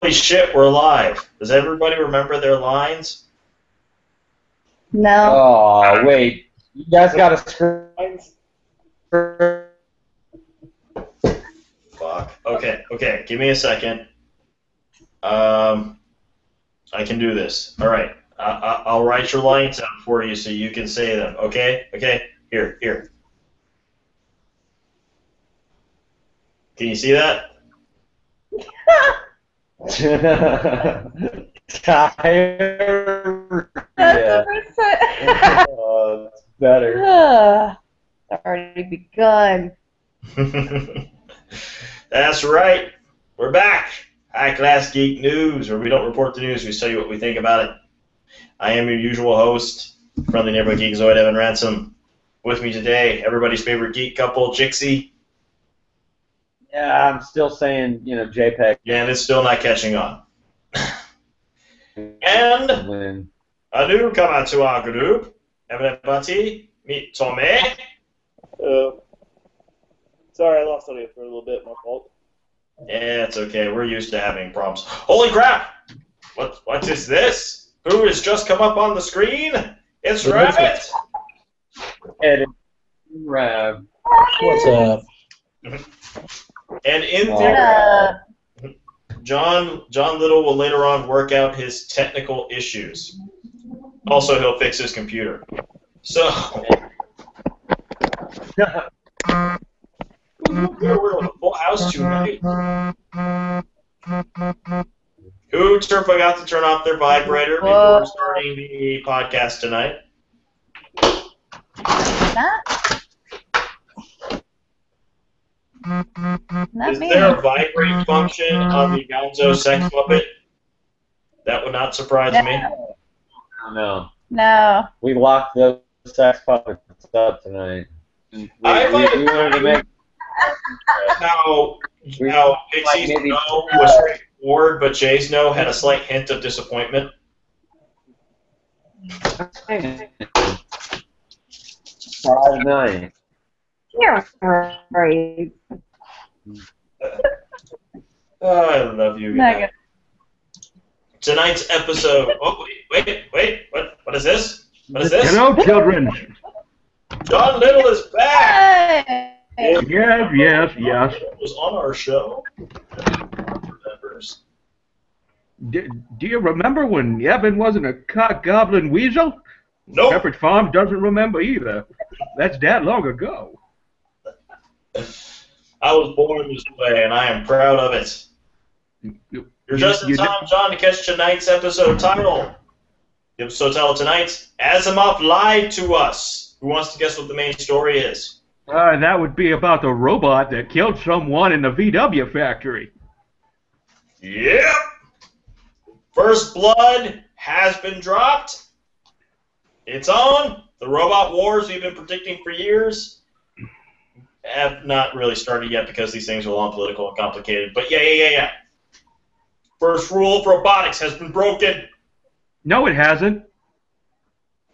Holy shit, we're live. Does everybody remember their lines? No. Oh, wait. You guys got a screen? Fuck. Okay, give me a second. I can do this. All right. I'll write your lines out for you so you can say them. Okay? Here. Can you see that? Tired. That's Yeah. the first time. Oh, it's better. It's already begun. That's right. We're back. High Class Geek News, where we don't report the news, we tell you what we think about it. I am your usual host, friendly neighborhood geekazoid Evan Ransom. With me today, everybody's favorite geek couple, Jixie. Yeah, I'm still saying, JPEG. Yeah, and it's still not catching on. And When a newcomer to our group, everybody, meet Tommy. Sorry, I lost audio for a little bit. My fault. Yeah, it's okay. We're used to having problems. Holy crap! What is this? Who has just come up on the screen? It's Rabbit! edit Rab. What's up? And in What theory, John Little will later on work out his technical issues. Also, he'll fix his computer. So, we're a full house tonight. Who forgot to turn off their vibrator before starting the podcast tonight? Not Is me. there a vibrate function on the Gonzo Sex Puppet? That would not surprise me. No. No. We locked those sex puppets up tonight. We wanted to make How Pixie's maybe- no was straightforward, but Jay's no had a slight hint of disappointment. 5-9. You're right. Oh, I love you. Megan. Tonight's episode. Oh, wait. What is this? What is this? Hello, children. John Little is back. Hey. Yes. Was on our show. Remembers. Do you remember when Evan wasn't a cock goblin weasel? Nope. Peppered Farm doesn't remember either. That's that long ago. I was born this way, and I am proud of it. You're just in time, John, to catch tonight's episode title. The episode title tonight, Aasimov lied to us. Who wants to guess what the main story is? That would be about the robot that killed someone in the VW factory. Yep. First blood has been dropped. It's on. The robot wars we've been predicting for years have not really started yet because these things are long, political, and complicated. But yeah. First rule of robotics has been broken. No, it hasn't.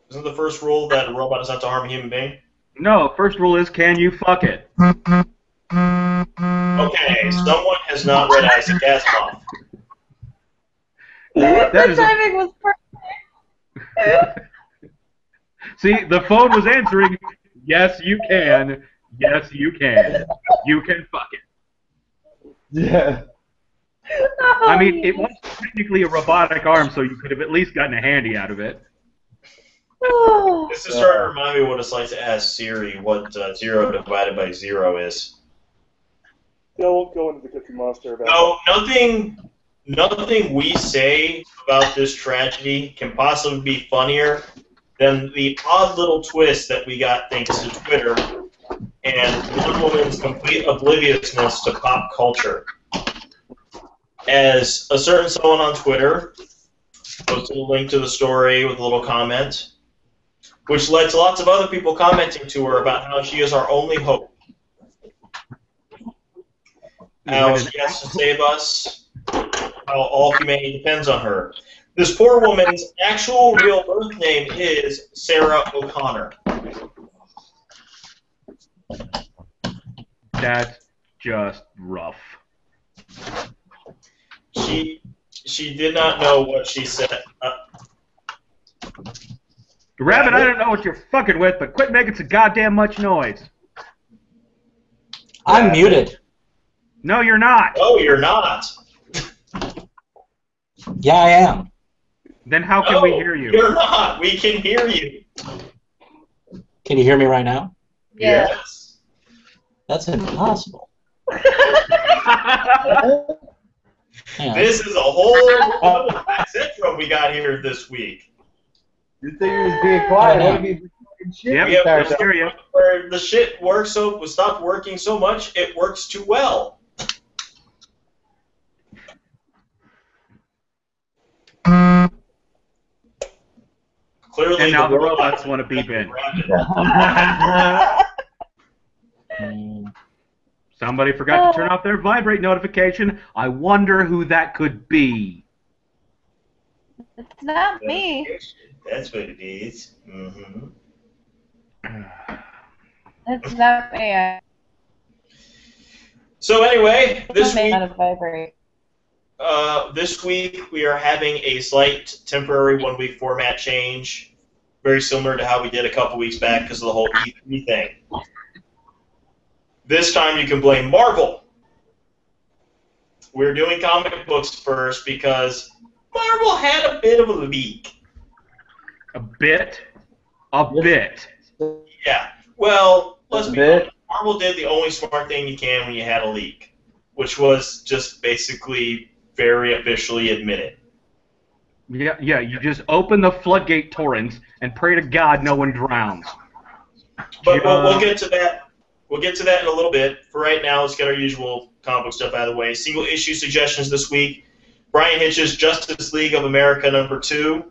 Isn't the first rule that a robot is not to harm a human being? No, first rule is, can you fuck it? Okay, someone has not read Isaac Asimov. The timing was perfect. See, the phone was answering, yes, you can. Yes, you can. You can fuck it. Yeah. I mean, it was technically a robotic arm, so you could have at least gotten a handy out of it. This is starting to remind me what it's like to ask Siri what 0 divided by 0 is. Don't go into the Cookie Monster about No, nothing we say about this tragedy can possibly be funnier than the odd little twist that we got thanks to Twitter and one woman's complete obliviousness to pop culture. As a certain someone on Twitter posted a link to the story with a little comment, which led to lots of other people commenting to her about how she is our only hope. How she has to save us, how all humanity depends on her. This poor woman's actual real birth name is Sarah O'Connor. That's just rough. She She did not know what she said. Rabbit, I don't know what you're fucking with, but quit making so goddamn much noise. I'm muted. No, you're not. Oh, you're not. Yeah, I am. Then how can we hear you? You're not. We can hear you. Can you hear me right now? Yeah. Yes. That's impossible. Hang on. This is a whole other syndrome we got here this week. You think he was being quiet? I know. What if he was shit Yep, We have retired? I hear you. where the shit works so stopped working so much it works too well. Clearly, And now the robots want to beep in. Somebody forgot to turn off their vibrate notification. I wonder who that could be. It's not me. That's what it is. Mm-hmm. It's not me. So anyway, this week, Out of vibrate. this week we are having a slight temporary one-week format change, very similar to how we did a couple weeks back because of the whole E3 thing. This time you can blame Marvel. We're doing comic books first because Marvel had a bit of a leak. A bit? A bit. Yeah. Well, let's be Bit. honest. Marvel did the only smart thing you can when you had a leak, which was just basically very officially admit it. Yeah, you just open the floodgate torrents and pray to God no one drowns. But we'll get to that. We'll get to that in a little bit. For right now, let's get our usual comic book stuff out of the way. Single issue suggestions this week. Brian Hitch's Justice League of America #2.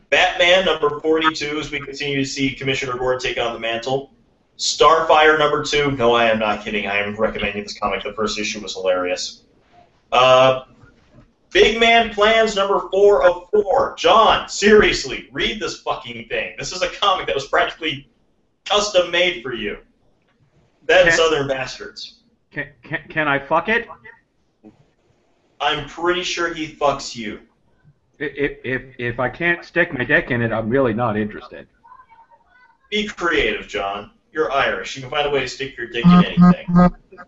Batman #42 as we continue to see Commissioner Gordon take on the mantle. Starfire #2. No, I am not kidding. I am recommending this comic. The first issue was hilarious. Big Man Plans #4 of 4. John, seriously, read this fucking thing. This is a comic that was practically custom made for you. That and Southern Bastards. Can I fuck it? I'm pretty sure he fucks you. If I can't stick my dick in it, I'm really not interested. Be creative, John. You're Irish. You can find a way to stick your dick in anything.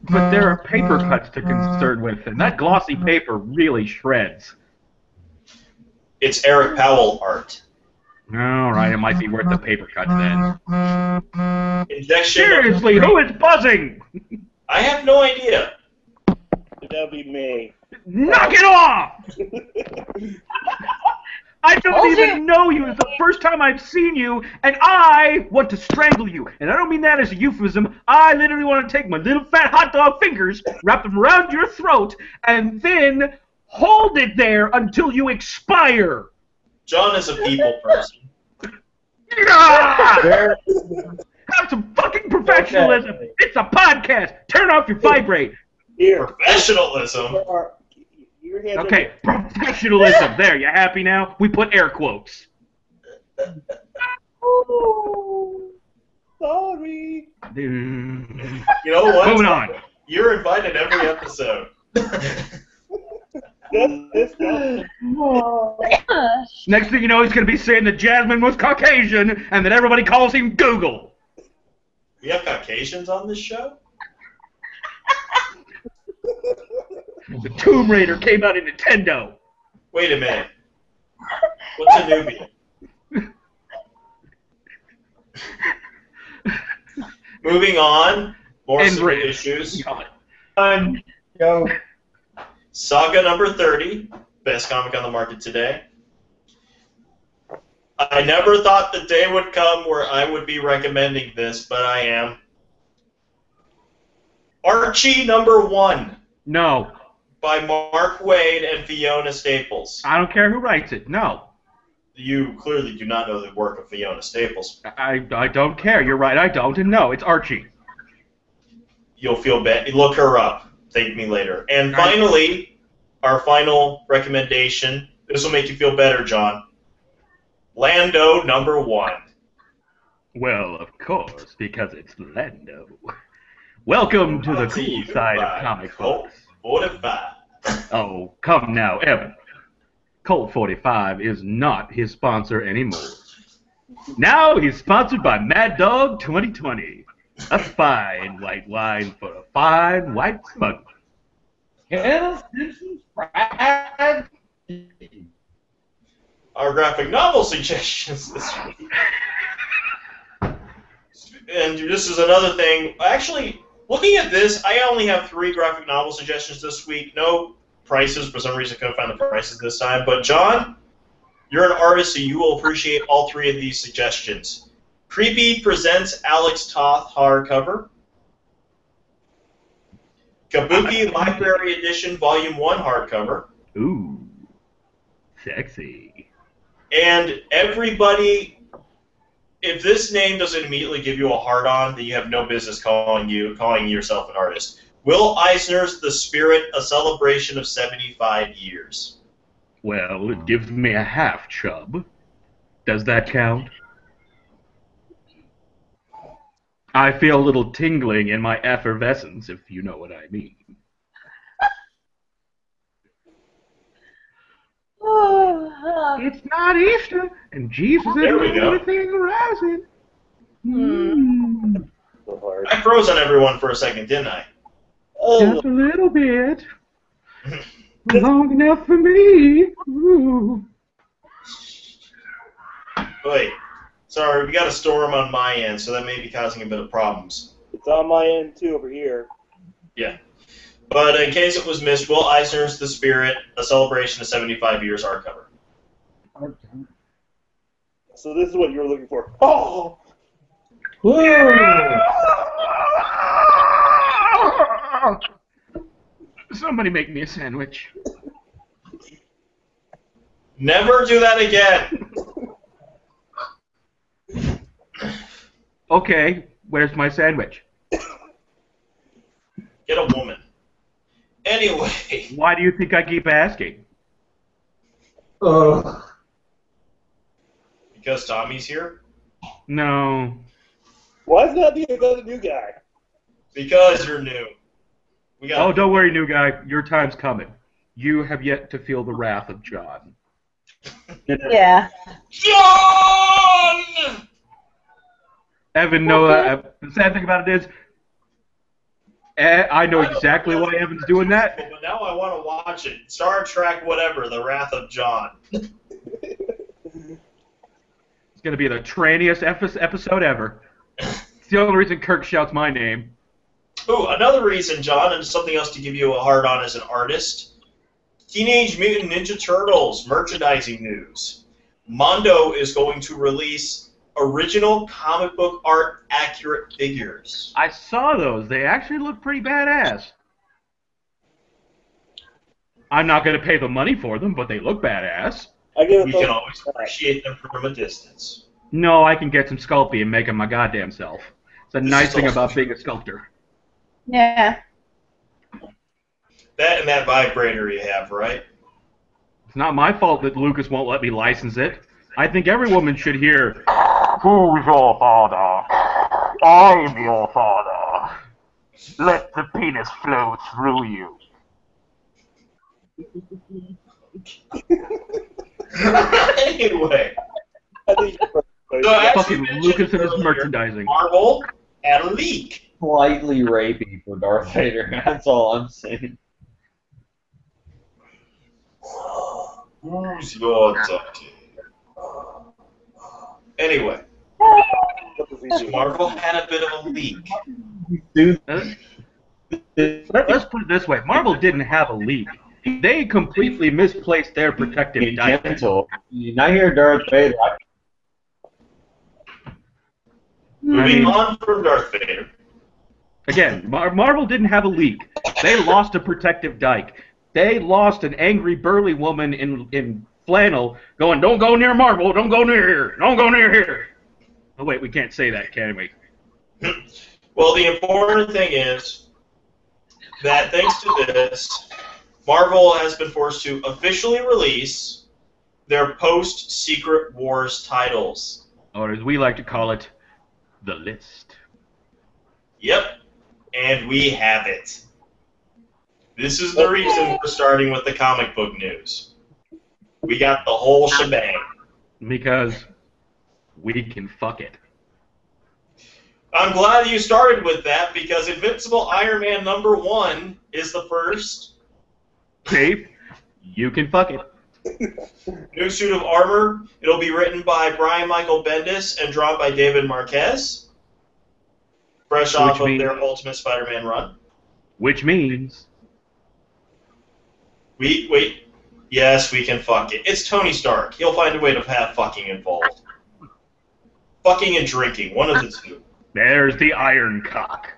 But there are paper cuts to concern with, and that glossy paper really shreds. It's Eric Powell art. All right, it might be worth the paper cuts then. Injection. Seriously, who is buzzing? I have no idea. That'll be me. Knock it off! I don't even know you. It's the first time I've seen you, and I want to strangle you. And I don't mean that as a euphemism. I literally want to take my little fat hot dog fingers, wrap them around your throat, and then hold it there until you expire. John is a people person. Ah! Have some fucking professionalism. Okay. It's a podcast. Turn off your vibrate. Here. Professionalism. Your hands Okay, professionalism. There, you happy now? We put air quotes. Ooh. Sorry. You know what? Moving on. You're invited every episode. This guy. Next thing you know, he's going to be saying that Jasmine was Caucasian and that everybody calls him Google. We have Caucasians on this show? The Tomb Raider came out in Nintendo. Wait a minute. What's a newbie? Moving on. More And single British. issues. Go. Saga #30. Best comic on the market today. I never thought the day would come where I would be recommending this, but I am. Archie #1 No. by Mark Waid and Fiona Staples. I don't care who writes it. No. You clearly do not know the work of Fiona Staples. I don't care. You're right. I don't. And no, it's Archie. You'll feel bad. Look her up. Thank me later. And finally, our final recommendation. This will make you feel better, John. Lando #1. Well, of course, because it's Lando. Welcome to the cool side of comic books. 45. Oh, come now, Evan. Colt 45 is not his sponsor anymore. Now he's sponsored by Mad Dog 2020. A fine white wine for a fine white smuggler. Hannah Simpson's fried. Our graphic novel suggestions this week. And this is another thing. Actually, looking at this, I only have 3 graphic novel suggestions this week. No prices. For some reason, I couldn't find the prices this time. But, John, you're an artist, so you will appreciate all 3 of these suggestions. Creepy presents Alex Toth hardcover. Kabuki Library Edition Volume 1 hardcover. Ooh, sexy. And everybody, if this name doesn't immediately give you a hard-on, then you have no business calling yourself an artist. Will Eisner's The Spirit, A Celebration of 75 Years. Well, it gives me a half chub. Does that count? I feel a little tingling in my effervescence, if you know what I mean. It's not Easter, and Jesus isn't There we go. anything rising. Mm. So hard. I froze on everyone for a second, didn't I? Just a little bit. Long enough for me. Ooh. Wait. Sorry, we got a storm on my end, so that may be causing a bit of problems. It's on my end, too, over here. Yeah. But in case it was missed, Will Eisner's The Spirit, A Celebration of 75 Years hardcover. So this is what you were looking for. Oh! Woo! Somebody make me a sandwich. Never do that again! Okay, where's my sandwich? Get a woman. Anyway. Why do you think I keep asking? Ugh. Because Tommy's here? No. Why is that the other new guy? Because you're new. We got. Oh, don't worry, new guy. Your time's coming. You have yet to feel the wrath of John. Yeah. John! Evan, the sad thing about it is, I know exactly why Evan's doing that. But now I want to watch it. Star Trek, whatever, The Wrath of John. It's going to be the tranniest episode ever. It's the only reason Kirk shouts my name. Ooh, another reason, John, and something else to give you a hard-on as an artist. Teenage Mutant Ninja Turtles merchandising news. Mondo is going to release original comic book art accurate figures. I saw those. They actually look pretty badass. I'm not going to pay the money for them, but they look badass. I give We it can always appreciate them from a distance. No, I can get some Sculpey and make them my goddamn self. It's a nice thing about being a sculptor. Yeah. That and that vibrator you have, right? It's not my fault that Lucas won't let me license it. I think every woman should hear, "Who's your father? I'm your father. Let the penis flow through you." Anyway. I think So as you Fucking mentioned Lucas and his earlier, merchandising. Marvel had a leak. Slightly rapey for Darth Vader. That's all I'm saying. Who's your daddy? Anyway, so Marvel had a bit of a leak. Dude, Let's put it this way. Marvel didn't have a leak. They completely misplaced their protective be diaper. gentle. You not hear Darth Vader. Moving on from Darth Vader. Again, Marvel didn't have a leak. They lost a protective dike. They lost an angry, burly woman in flannel going, "Don't go near Marvel, don't go near here, don't go near here." Oh, wait, we can't say that, can we? Well, the important thing is that thanks to this, Marvel has been forced to officially release their post-Secret Wars titles. Or as we like to call it, the list. Yep, and we have it. This is the reason we're starting with the comic book news. We got the whole shebang. Because we can fuck it. I'm glad you started with that, because Invincible Iron Man #1 is the first. Dave, you can fuck it. New suit of armor. It'll be written by Brian Michael Bendis and drawn by David Marquez. Fresh off of their Ultimate Spider-Man run. Which means... Wait. Yes, we can fuck it. It's Tony Stark. He'll find a way to have fucking involved. Fucking and drinking, one of the two. There's the iron cock.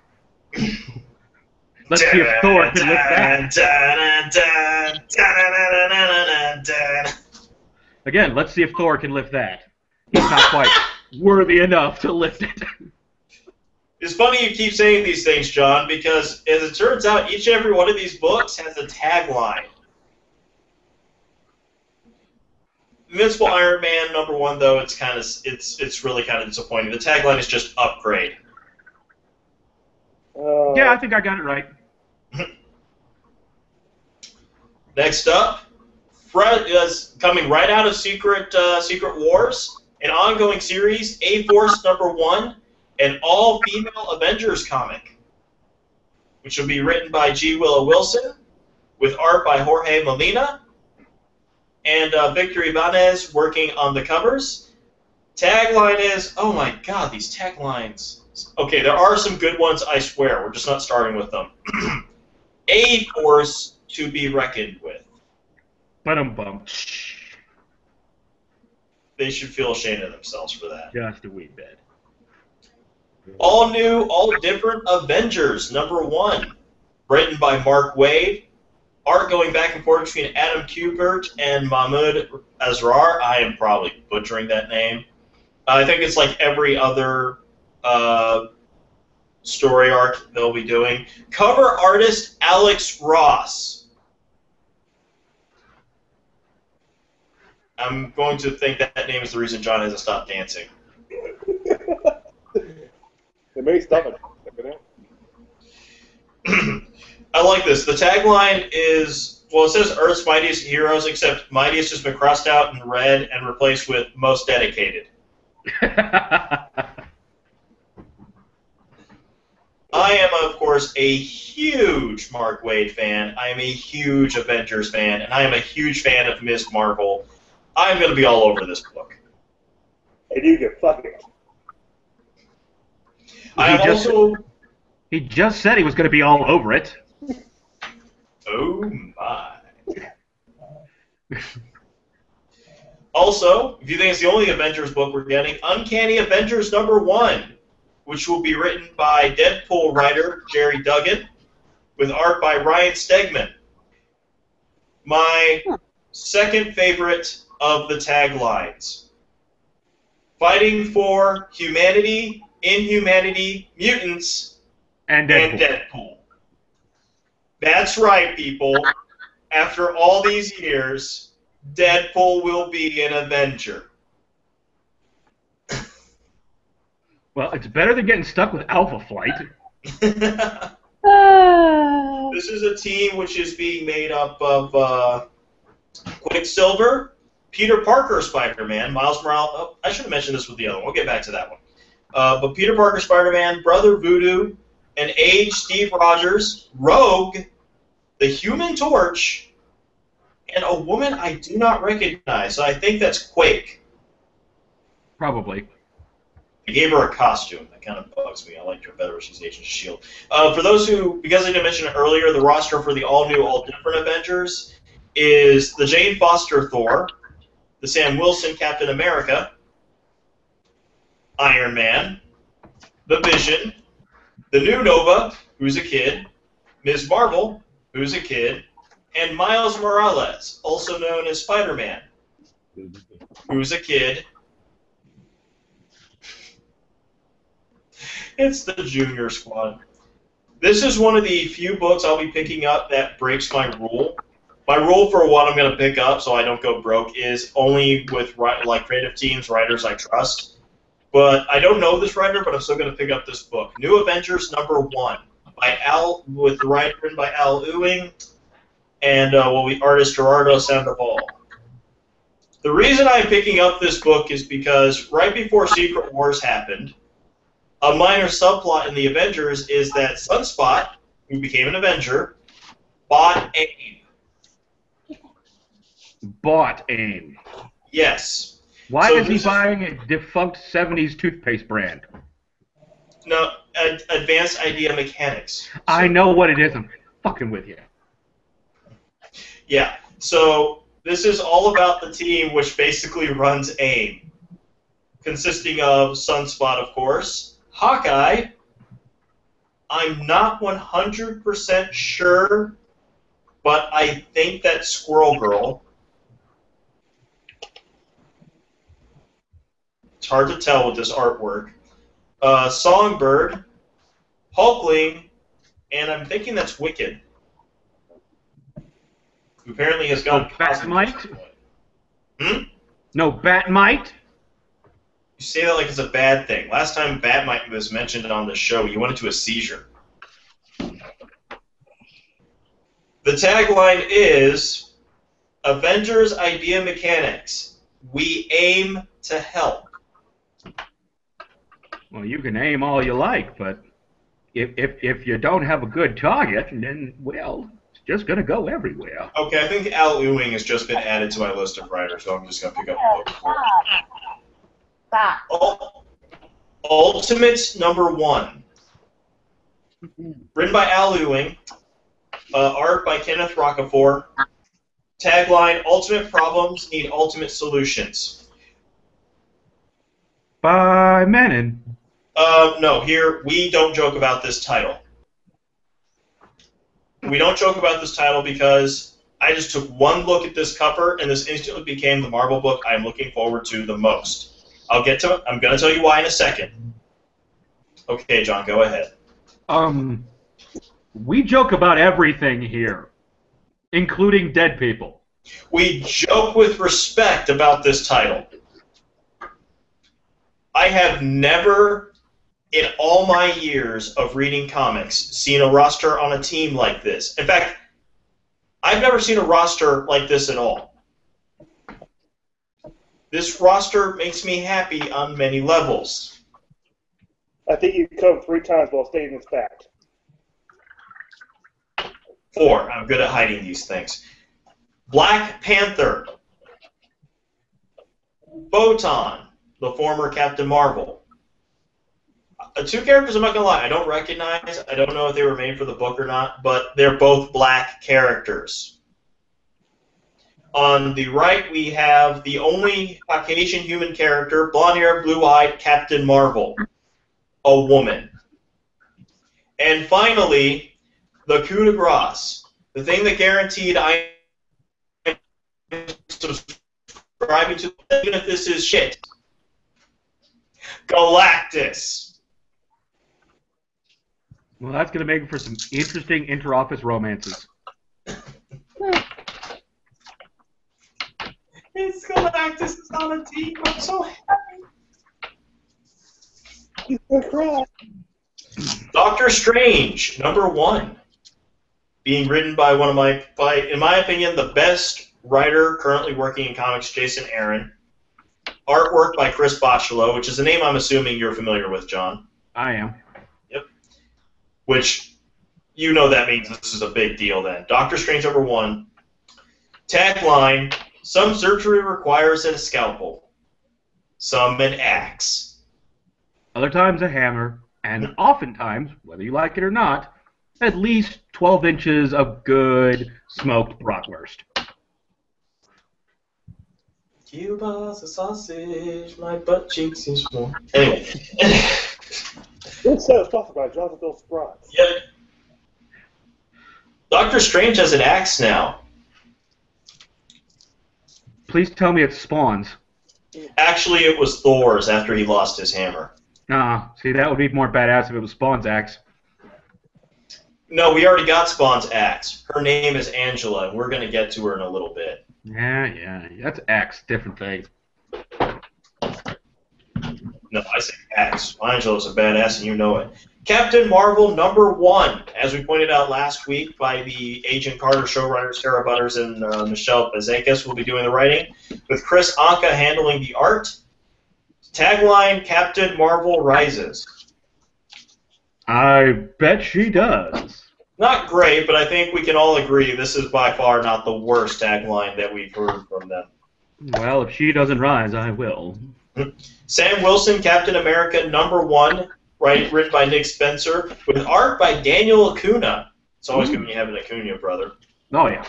Let's see if Thor can lift that. Again, let's see if Thor can lift that. He's not quite worthy enough to lift it. It's funny you keep saying these things, John, because as it turns out, each and every one of these books has a tagline. Invincible Iron Man #1, though, it's really kind of disappointing. The tagline is just upgrade. Yeah, I think I got it right. Next up, Fred is coming right out of Secret Wars, an ongoing series, A-Force #1, an all-female Avengers comic, which will be written by G. Willow Wilson, with art by Jorge Molina, and Victor Ibanez working on the covers. Tagline is, oh my god, these taglines. Okay, there are some good ones, I swear. We're just not starting with them. A force to be reckoned with. Bum. They should feel ashamed of themselves for that. Just a wee bit. All new, all different Avengers #1. Written by Mark Waid. Art going back and forth between Adam Kubert and Mahmoud Asrar. I am probably butchering that name. I think it's like every other story arc they'll be doing. Cover artist Alex Ross. I'm going to think that name is the reason John hasn't stopped dancing. It may stop it. I like this. The tagline is, well, it says Earth's Mightiest Heroes, except Mightiest has been crossed out in red and replaced with Most Dedicated. I am, of course, a huge Mark Waid fan. I am a huge Avengers fan, and I am a huge fan of Ms. Marvel. I'm going to be all over this book. And you can fuck it. He just said he was going to be all over it. Oh my. Also, if you think it's the only Avengers book we're getting, Uncanny Avengers #1, which will be written by Deadpool writer Jerry Duggan, with art by Ryan Stegman. My second favorite of the taglines. Fighting for humanity, inhumanity, mutants, and Deadpool. That's right, people. After all these years, Deadpool will be an Avenger. Well, it's better than getting stuck with Alpha Flight. This is a team which is being made up of Quicksilver, Peter Parker Spider-Man, Miles Morales. Oh, I should have mentioned this with the other one. We'll get back to that one. But Peter Parker Spider-Man, Brother Voodoo, an aged Steve Rogers, Rogue, the Human Torch, and a woman I do not recognize. So I think that's Quake. Probably. I gave her a costume. That kind of bugs me. I liked her better when she's Agent S.H.I.E.L.D. For those who, because I didn't mention it earlier, the roster for the all-new, all-different Avengers is the Jane Foster Thor, the Sam Wilson Captain America, Iron Man, the Vision, the new Nova, who's a kid, Ms. Marvel, who's a kid, and Miles Morales, also known as Spider-Man, who's a kid. It's the Junior Squad. This is one of the few books I'll be picking up that breaks my rule. My rule for what I'm going to pick up so I don't go broke is only with like creative teams, writers I trust. But I don't know this writer, but I'm still going to pick up this book. New Avengers #1 with the writer written by Al Ewing, and artist Gerardo Sandoval. The reason I'm picking up this book is because right before Secret Wars happened, a minor subplot in the Avengers is that Sunspot, who became an Avenger, bought AIM. Bought AIM. Yes. Why is he buying a defunct 70s toothpaste brand? No, Advanced Idea Mechanics. So, I know what it is. I'm fucking with you. Yeah. So this is all about the team which basically runs AIM, consisting of Sunspot, of course, Hawkeye. I'm not 100% sure, but I think that's Squirrel Girl. It's hard to tell with this artwork. Songbird, Hulkling, and I'm thinking that's Wicked, who apparently has gone Batmite? Hmm? No Batmite? You say that like it's a bad thing. Last time Batmite was mentioned on the show, you went into a seizure. The tagline is, Avengers Idea Mechanics. We aim to help. Well, you can aim all you like, but if you don't have a good target, then, well, it's just going to go everywhere. Okay, I think Al Ewing has just been added to my list of writers, so I'm just going to pick up the book for it. Stop. Ultimates #1. Written by Al Ewing. Art by Kenneth Rocafort. Tagline, Ultimate Problems Need Ultimate Solutions. By Menon. No, here, we don't joke about this title. We don't joke about this title because I just took one look at this cover, and this instantly became the Marvel book I'm looking forward to the most. I'll get to it. I'm going to tell you why in a second. Okay, John, go ahead. We joke about everything here, including dead people. We joke with respect about this title. I have never, in all my years of reading comics, seen a roster on a team like this. In fact, I've never seen a roster like this at all. This roster makes me happy on many levels. I think you come 3 times while stating this fact. 4. I'm good at hiding these things. Black Panther. Photon, the former Captain Marvel. 2 characters I'm not going to lie, I don't recognize. I don't know if they were made for the book or not, but they're both black characters. On the right, we have the only Caucasian human character, blonde-haired, blue-eyed Captain Marvel, a woman. And finally, the coup de grace, the thing that guaranteed I am subscribing to, even if this is shit, Galactus. Well, that's going to make for some interesting inter-office romances. It's Galactus is on a team. I'm so happy. He's gonna cry. Doctor Strange, #1, being written by in my opinion, the best writer currently working in comics, Jason Aaron. Artwork by Chris Bachalo, which is a name I'm assuming you're familiar with, John. I am. Yep. Which, you know that means this is a big deal then. Doctor Strange #1. Tagline, some surgery requires a scalpel. Some an axe. Other times a hammer, and oftentimes, whether you like it or not, at least 12 inches of good smoked bratwurst. Kielbasa sausage, my butt cheeks is warm. Anyway. This show is sponsored by Jonathan Sprung. Yep. Doctor Strange has an axe now. Please tell me it spawns. Actually, it was Thor's after he lost his hammer. Ah, see, that would be more badass if it was Spawn's axe. No, we already got Spawn's axe. Her name is Angela, and we're going to get to her in a little bit. Yeah, that's axe, different thing. No, I say axe. Angela's a badass, and you know it. Captain Marvel #1, as we pointed out last week by the Agent Carter showrunners Sarah Butters and Michelle Bazankas will be doing the writing, with Chris Anka handling the art. Tagline, Captain Marvel rises. I bet she does. Not great, but I think we can all agree this is by far not the worst tagline that we've heard from them. Well, if she doesn't rise, I will. Sam Wilson, Captain America #1, written by Nick Spencer, with art by Daniel Acuna. It's always good when you have an Acuna brother. Oh, yeah.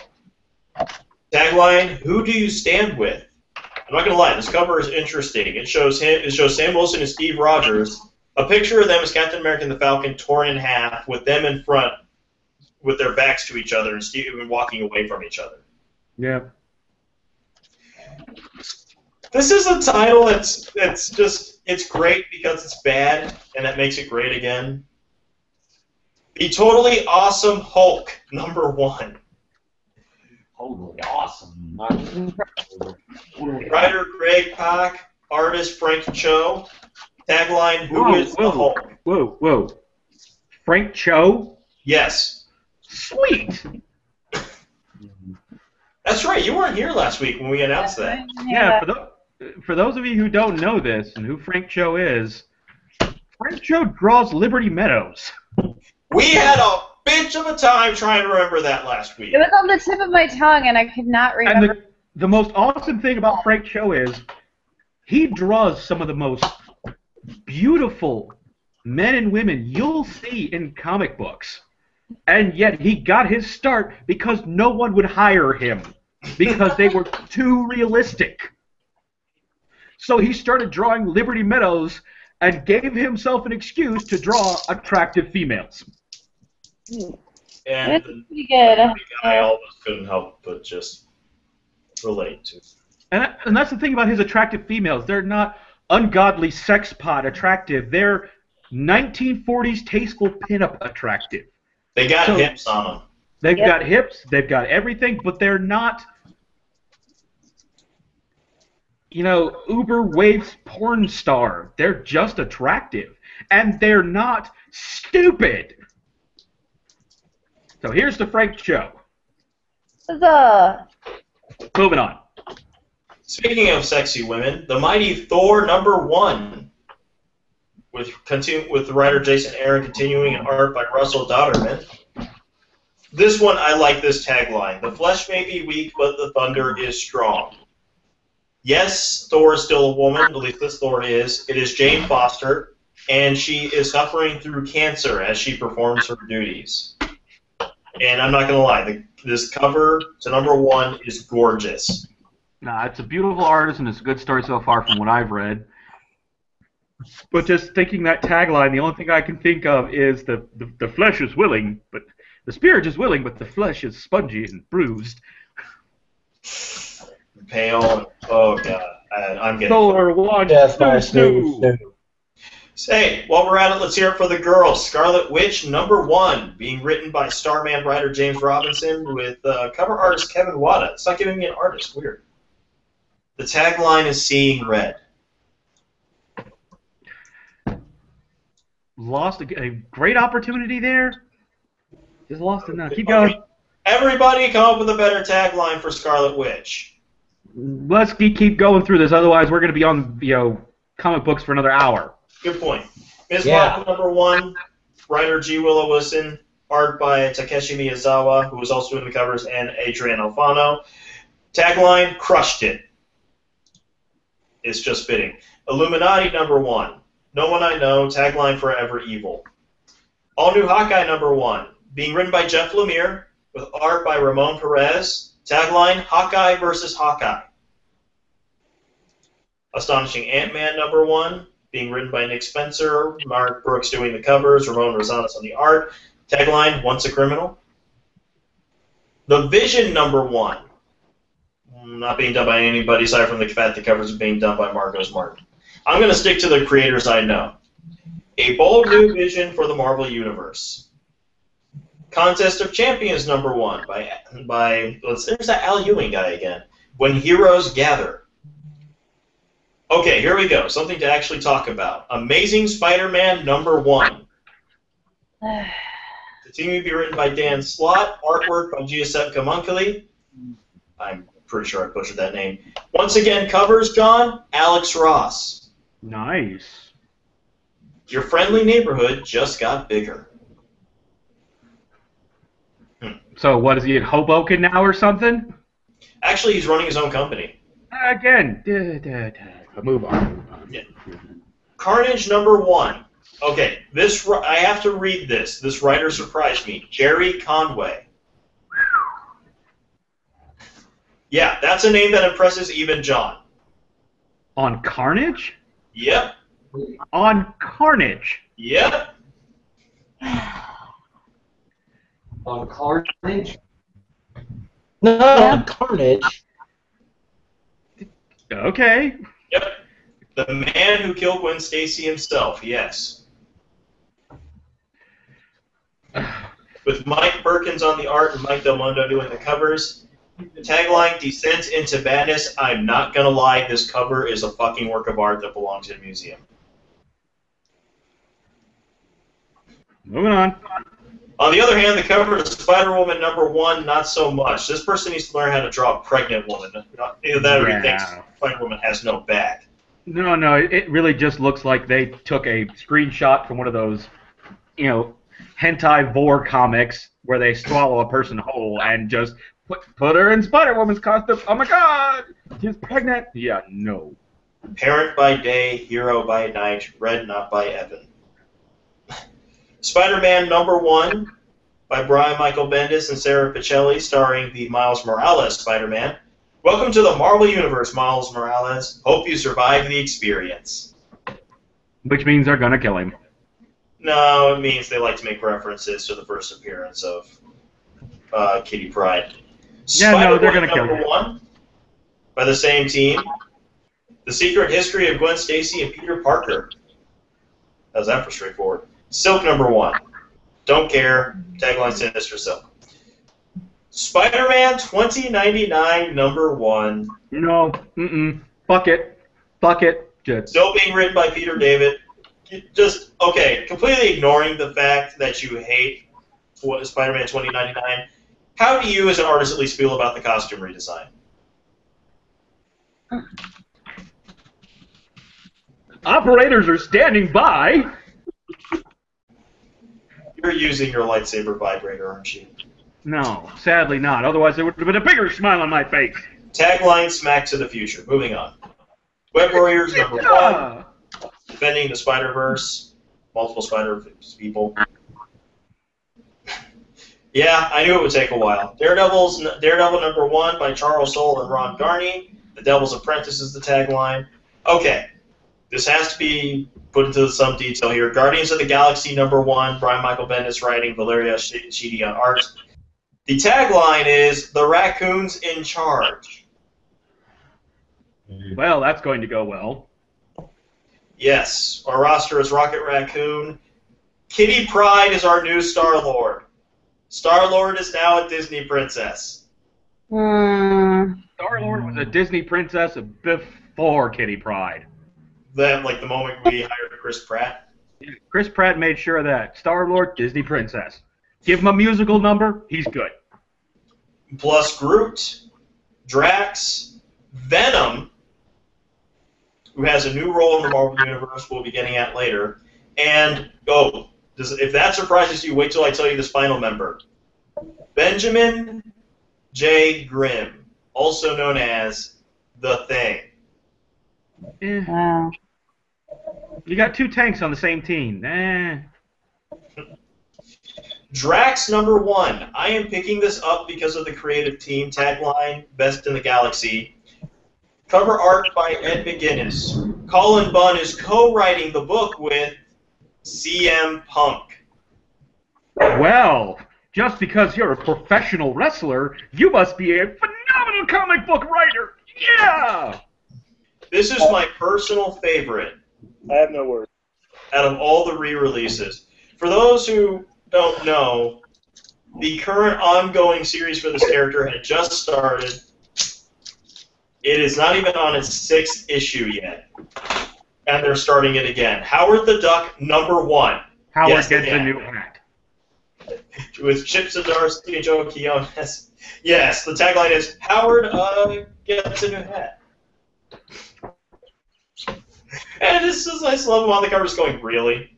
Tagline, who do you stand with? I'm not going to lie, this cover is interesting. It shows Sam Wilson and Steve Rogers. A picture of them as Captain America and the Falcon torn in half, with them in front, with their backs to each other, and Steve walking away from each other. Yeah. This is a title it's great because it's bad, and that makes it great again. The Totally Awesome Hulk #1. Totally awesome. Writer Greg Pak, artist Frank Cho. Tagline, Who is the Hulk? Whoa. Frank Cho? Yes. Sweet. That's right, you weren't here last week when we announced that. Yeah, for those of you who don't know this and who Frank Cho is, Frank Cho draws Liberty Meadows. We had a bitch of a time trying to remember that last week. It was on the tip of my tongue, and I could not remember. And the most awesome thing about Frank Cho is he draws some of the most beautiful men and women you'll see in comic books. And yet he got his start because no one would hire him because they were too realistic. So he started drawing Liberty Meadows and gave himself an excuse to draw attractive females. And That's pretty good. I almost couldn't help but just relate to. And that's the thing about his attractive females. They're not ungodly sex pot attractive. They're 1940s tasteful pinup attractive. They got hips on them. They've got hips, they've got everything, but they're not, uber waifs porn star. They're just attractive. And they're not stupid. So here's the Frank Cho. Moving on. Speaking of sexy women, the mighty Thor #1, with writer Jason Aaron continuing and art by Russell Dodderman. This one, I like this tagline. The flesh may be weak, but the thunder is strong. Yes, Thor is still a woman, at least this Thor is. It is Jane Foster, and she is suffering through cancer as she performs her duties. And I'm not going to lie, this cover to #1 is gorgeous. Nah, it's a beautiful artist, and it's a good story so far from what I've read. But just thinking that tagline, the only thing I can think of is the flesh is willing, but the spirit is willing, but the flesh is spongy and bruised. Pale. Oh, God. I'm getting... Thor wants Yes, Hey, while we're at it, let's hear it for the girls. Scarlet Witch #1, being written by Starman writer James Robinson with cover artist Kevin Wada. It's not giving me an artist. Weird. The tagline is Seeing Red. Lost a great opportunity there. Just lost it now. Keep going. Everybody come up with a better tagline for Scarlet Witch. Let's keep going through this, otherwise we're going to be on comic books for another hour. Good point. Ms. Marvel #1, writer G. Willow Wilson, art by Takeshi Miyazawa, who was also in the covers, and Adrian Alfano. Tagline, crushed it. It's just fitting. Illuminati #1, no one I know, tagline, forever evil. All New Hawkeye #1, being written by Jeff Lemire, with art by Ramon Perez. Tagline, Hawkeye versus Hawkeye. Astonishing Ant-Man #1, being written by Nick Spencer, Mark Brooks doing the covers, Ramon Rosales on the art. Tagline, Once a Criminal. The Vision #1, not being done by anybody aside from the fact the covers are being done by Marcos Martin. I'm going to stick to the creators I know. A bold new vision for the Marvel Universe. Contest of Champions #1 by there's that Al Ewing guy again. When Heroes Gather. Okay, here we go. Something to actually talk about. Amazing Spider-Man #1. Continuing to be written by Dan Slott, artwork by Giuseppe Camuncoli. I'm pretty sure I butchered that name. Once again, covers, John, Alex Ross. Nice. Your friendly neighborhood just got bigger. So what, is he in Hoboken now or something? Actually, he's running his own company. Again. Move on. Yeah. Carnage #1. Okay, I have to read this. This writer surprised me. Jerry Conway. Yeah, that's a name that impresses even John. On Carnage? Yep. On Carnage? Yep. On Carnage? No, Yeah. Carnage. Okay. Yep. The man who killed Gwen Stacy himself, yes. With Mike Perkins on the art and Mike Del Mundo doing the covers. The tagline, Descent into Madness. I'm not gonna lie, this cover is a fucking work of art that belongs in a museum. Moving on. On the other hand, the cover of Spider-Woman #1, not so much. This person needs to learn how to draw a pregnant woman. Either that or he thinks Spider-Woman has no back. No, it really just looks like they took a screenshot from one of those, hentai vor comics where they swallow a person whole and just put her in Spider-Woman's costume. Oh my god! She's pregnant! Yeah, no. Parent by day, hero by night, read not by Evan. Spider-Man #1 by Brian Michael Bendis and Sarah Pichelli, starring the Miles Morales Spider-Man. Welcome to the Marvel Universe, Miles Morales. Hope you survive the experience. Which means they're gonna kill him. No, it means they like to make references to the first appearance of Kitty Pryde. Yeah, no, they're gonna kill him. #1 by the same team. The Secret History of Gwen Stacy and Peter Parker. How's that for straightforward? Silk #1. Don't care. Tagline Sinister Silk. Spider-Man 2099 #1. No. Fuck it. Just. Still being written by Peter David. Completely ignoring the fact that you hate Spider-Man 2099. How do you, as an artist, at least feel about the costume redesign? Operators are standing by. You're using your lightsaber vibrator, aren't you? No, sadly not. Otherwise, there would have been a bigger smile on my face. Tagline, smack to the future. Moving on. Web Warriors #1. Defending the Spider-Verse. Multiple Spider-Verse people. Yeah, I knew it would take a while. Daredevil #1 by Charles Soule and Ron Garney. The Devil's Apprentice is the tagline. Okay, this has to be put into some detail here. Guardians of the Galaxy #1, Brian Michael Bendis writing, Valeria Sheedy on art. The tagline is, The Raccoon's in Charge. Well, that's going to go well. Yes, our roster is Rocket Raccoon. Kitty Pryde is our new Star-Lord. Star-Lord is now a Disney princess. Star-Lord was a Disney princess before Kitty Pryde. Then, like the moment we hired Chris Pratt. Chris Pratt made sure of that. Star-Lord, Disney princess. Give him a musical number, he's good. Plus Groot, Drax, Venom, who has a new role in the Marvel Universe we'll be getting at later, and, if that surprises you, wait till I tell you this final member. Benjamin J. Grimm, also known as The Thing. Wow. You got two tanks on the same team. Drax #1. I am picking this up because of the creative team tagline, Best in the Galaxy. Cover art by Ed McGuinness. Colin Bunn is co-writing the book with CM Punk. Well, just because you're a professional wrestler, you must be a phenomenal comic book writer. Yeah! This is my personal favorite. I have no words. Out of all the re-releases. For those who don't know, the current ongoing series for this character had just started. It is not even on its 6th issue yet. And they're starting it again. Howard the Duck #1. Howard Yes, gets again. a new hat. with Chip Zdarsky and Joe Quinones. Yes, the tagline is Howard gets a new hat. And this is I just love him on the cover, just going, really?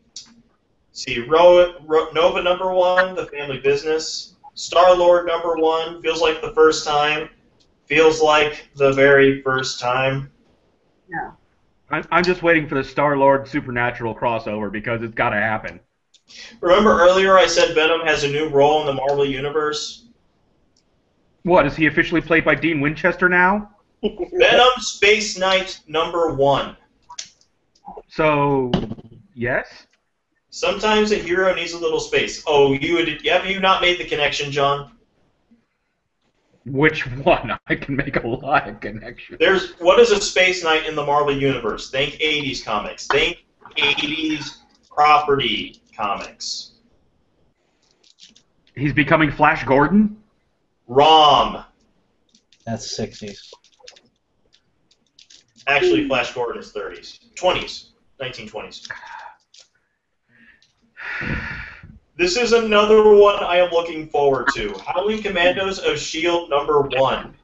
See, Nova #1, The Family Business. Star-Lord #1, feels like the first time. Feels like the very first time. Yeah. I'm just waiting for the Star-Lord Supernatural crossover because it's got to happen. Remember earlier I said Venom has a new role in the Marvel Universe? What, is he officially played by Dean Winchester now? Venom Space Knight #1. So, yes? Sometimes a hero needs a little space. Oh, have you not made the connection, John? Which one? I can make a lot of connections. What is a Space Knight in the Marvel Universe? Think 80s comics. Think 80s property comics. He's becoming Flash Gordon? ROM. That's 60s. Actually, Flash Gordon is 30s. 20s. 1920s. This is another one I am looking forward to. Howling Commandos of S.H.I.E.L.D. #1.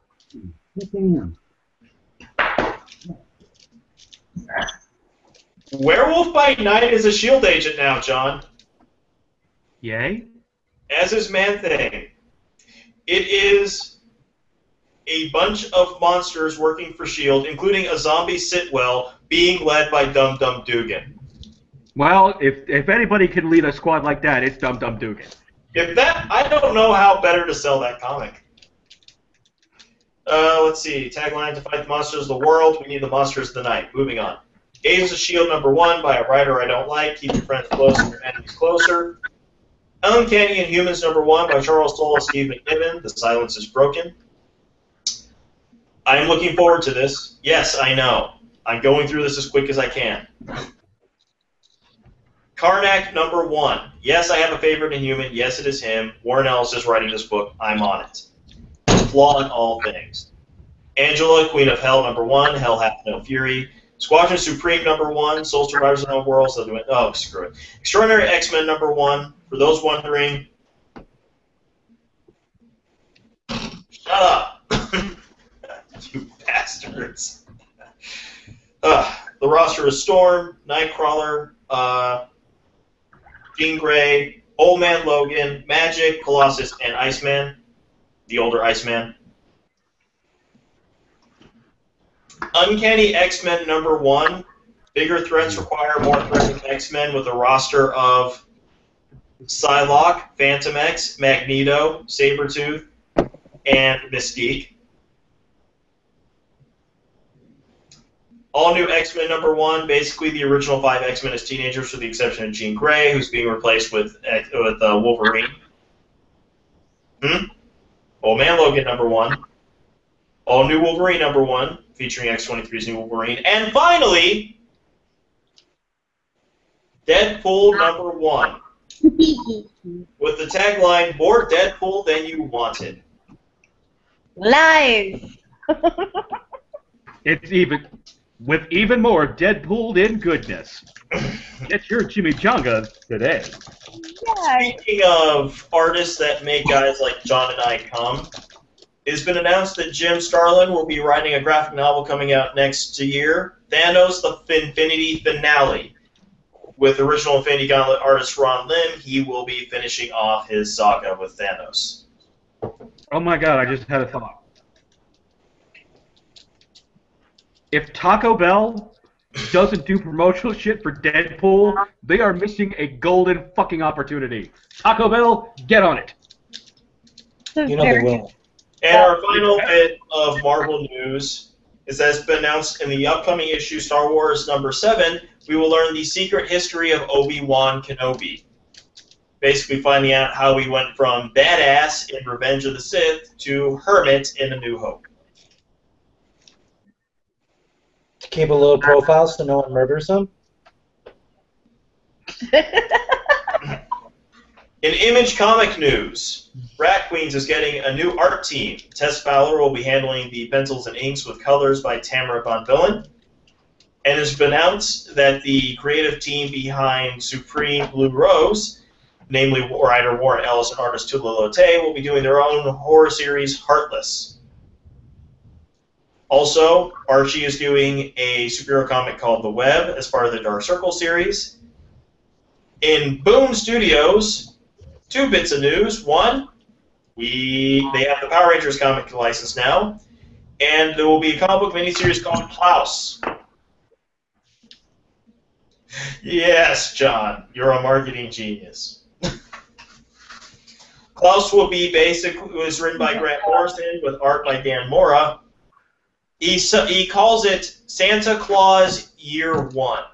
Werewolf by Night is a S.H.I.E.L.D. agent now, John. Yay? As is Man-Thing. It is a bunch of monsters working for S.H.I.E.L.D., including a zombie Sitwell being led by Dum Dum Dugan. Well, if anybody can lead a squad like that, it's Dum Dum Dugan. I don't know how better to sell that comic. Let's see. Tagline: to fight the monsters of the world, we need the monsters of the night. Moving on. Agents of S.H.I.E.L.D. #1 by a writer I don't like. Keep your friends close and your enemies closer. Uncanny Inhumans #1 by Charles Soule and Steve McNiven. The silence is broken. I am looking forward to this. Yes, I know. I'm going through this as quick as I can. Karnak #1. Yes, I have a favorite Inhuman. Yes, it is him. Warren Ellis is writing this book. I'm on it. Flaw in all things. Angela, Queen of Hell #1. Hell Hath No Fury. Squadron Supreme #1. Soul Survivors of No Worlds. Oh, screw it. Extraordinary X-Men #1. For those wondering, shut up, you bastards. The roster is Storm, Nightcrawler, Jean Grey, Old Man Logan, Magic, Colossus, and Iceman, the older Iceman. Uncanny X-Men #1. Bigger threats require more threatening X-Men with a roster of Psylocke, Phantom X, Magneto, Sabretooth, and Mystique. All new X-Men #1, basically the original 5 X-Men as teenagers with the exception of Jean Grey, who's being replaced with Wolverine. Old Man Logan #1. All new Wolverine #1, featuring X-23's new Wolverine. And finally, Deadpool #1. With the tagline, more Deadpool than you wanted. Lies! It's with even more Deadpooled in goodness. Get your chimichanga today. Yeah. Speaking of artists that make guys like John and I come, it's been announced that Jim Starlin will be writing a graphic novel coming out next year, Thanos: The Infinity Finale. With original Infinity Gauntlet artist Ron Lim, he will be finishing off his saga with Thanos. Oh my god, I just had a thought. If Taco Bell doesn't do promotional shit for Deadpool, they are missing a golden fucking opportunity. Taco Bell, get on it. You know they will. And our final bit of Marvel news is that it's been announced in the upcoming issue, Star Wars #7, we will learn the secret history of Obi-Wan Kenobi. Basically finding out how he went from badass in Revenge of the Sith to hermit in A New Hope. To keep a low profile so no one murders him? In Image comic news, Rat Queens is getting a new art team. Tess Fowler will be handling the pencils and inks with colors by Tamara Von Villen. And it's been announced that the creative team behind Supreme Blue Rose namely writer Warren Ellis and artist Tula Lotay, will be doing their own horror series, Heartless. Also, Archie is doing a superhero comic called The Web as part of the Dark Circle series. In Boom Studios, 2 bits of news. One, they have the Power Rangers comic license now, and there will be a comic book miniseries called Klaus. Yes, John, you're a marketing genius. Klaus will be was written by Grant Morrison with art by Dan Mora. He calls it Santa Claus Year 1.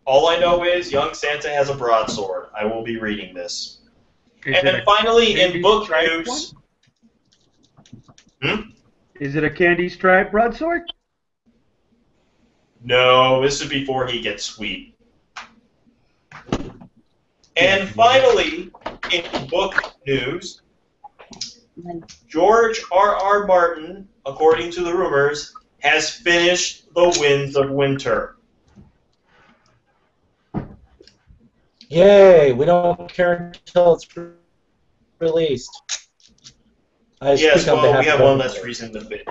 All I know is young Santa has a broadsword. I will be reading this. And then finally, in book news... Is it a candy stripe broadsword? No, this is before he gets sweet. And finally, in book news, George R.R. Martin, according to the rumors, has finished The Winds of Winter. Yay! We don't care until it's released. Yes, well, we have one less reason to fit.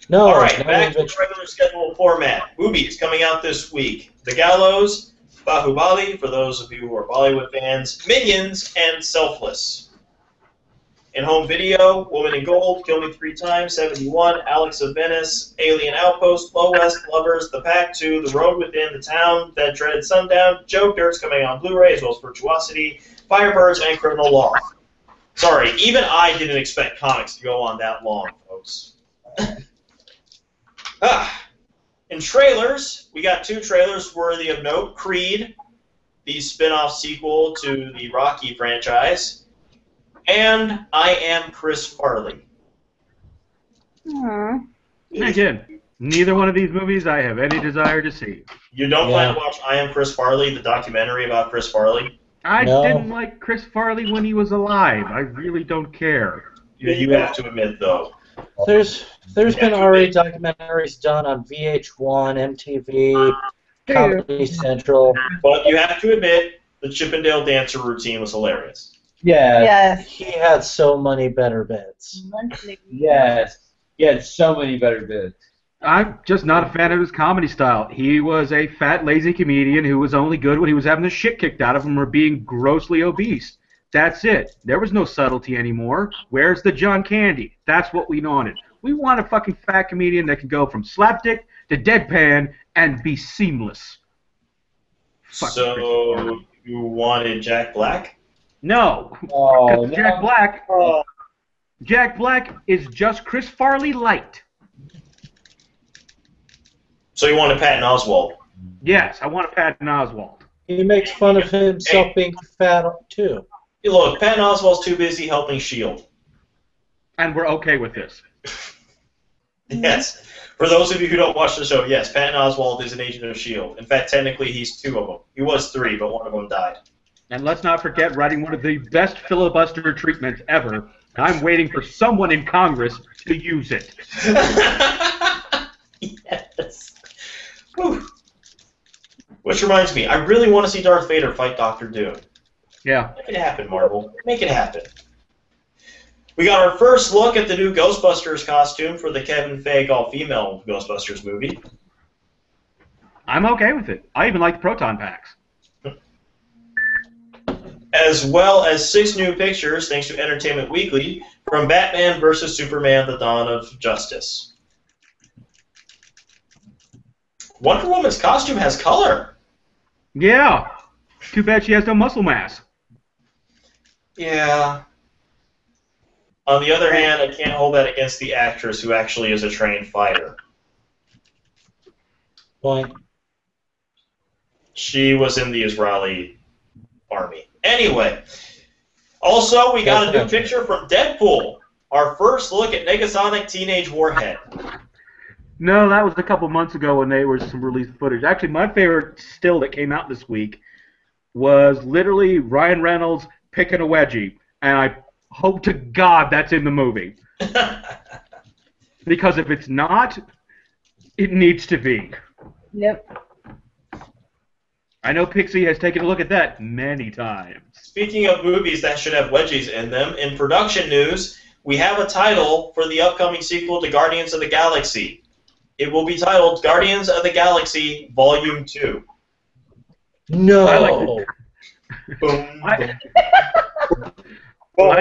No, all right, no back to the regular scheduled format. Movies coming out this week. The Gallows, Bahubali, for those of you who are Bollywood fans, Minions, and Selfless. In home video, Woman in Gold, Kill Me 3 Times, 71, Alex of Venice, Alien Outpost, Low West, Lovers, The Pact 2, The Road Within, The Town, That Dreaded Sundown, Joker's coming on Blu-ray, as well as Virtuosity, Firebirds, and Criminal Law. Sorry, even I didn't expect comics to go on that long, folks. In trailers, we got 2 trailers worthy of note. Creed, the spin-off sequel to the Rocky franchise, and I Am Chris Farley. Again, neither one of these movies I have any desire to see. You don't plan to watch I Am Chris Farley, the documentary about Chris Farley? I didn't like Chris Farley when he was alive. I really don't care. You have to admit, though. There's been already documentaries done on VH1, MTV, Comedy Central. But you have to admit, the Chippendale Dancer routine was hilarious. Yeah. Yes. He had so many better bits. Yes. He had so many better bits. I'm just not a fan of his comedy style. He was a fat, lazy comedian who was only good when he was having the shit kicked out of him or being grossly obese. That's it. There was no subtlety anymore. Where's the John Candy? That's what we wanted. We want a fucking fat comedian that can go from slapdick to deadpan and be seamless. So you wanted Jack Black? No. Oh, no. Jack Black is just Chris Farley light. So you wanted Patton Oswalt? Yes, I want a Patton Oswalt. He makes fun of himself being fat, too. Hey, look, Patton Oswalt's too busy helping S.H.I.E.L.D. And we're okay with this. Yes. For those of you who don't watch the show, yes, Patton Oswalt is an agent of S.H.I.E.L.D. In fact, technically, he's 2 of them. He was 3, but one of them died. And let's not forget writing one of the best filibuster treatments ever. I'm waiting for someone in Congress to use it. Yes. Whew. Which reminds me, I really want to see Darth Vader fight Dr. Doom. Yeah. Make it happen, Marvel. Make it happen. We got our first look at the new Ghostbusters costume for the Kevin Feige all-female Ghostbusters movie. I'm okay with it. I even like the proton packs. As well as 6 new pictures, thanks to Entertainment Weekly, from Batman vs. Superman: The Dawn of Justice. Wonder Woman's costume has color. Yeah. Too bad she has no muscle mass. Yeah. On the other hand, I can't hold that against the actress who actually is a trained fighter. Point. She was in the Israeli army. Anyway, also we got a new picture from Deadpool. Our first look at Negasonic Teenage Warhead. No, that was a couple months ago when they were some released footage. Actually, my favorite still that came out this week was literally Ryan Reynolds picking a wedgie, and I hope to God that's in the movie. Because if it's not, it needs to be. Yep. I know Pixie has taken a look at that many times. Speaking of movies that should have wedgies in them, in production news, we have a title for the upcoming sequel to Guardians of the Galaxy. It will be titled Guardians of the Galaxy Volume 2. No. I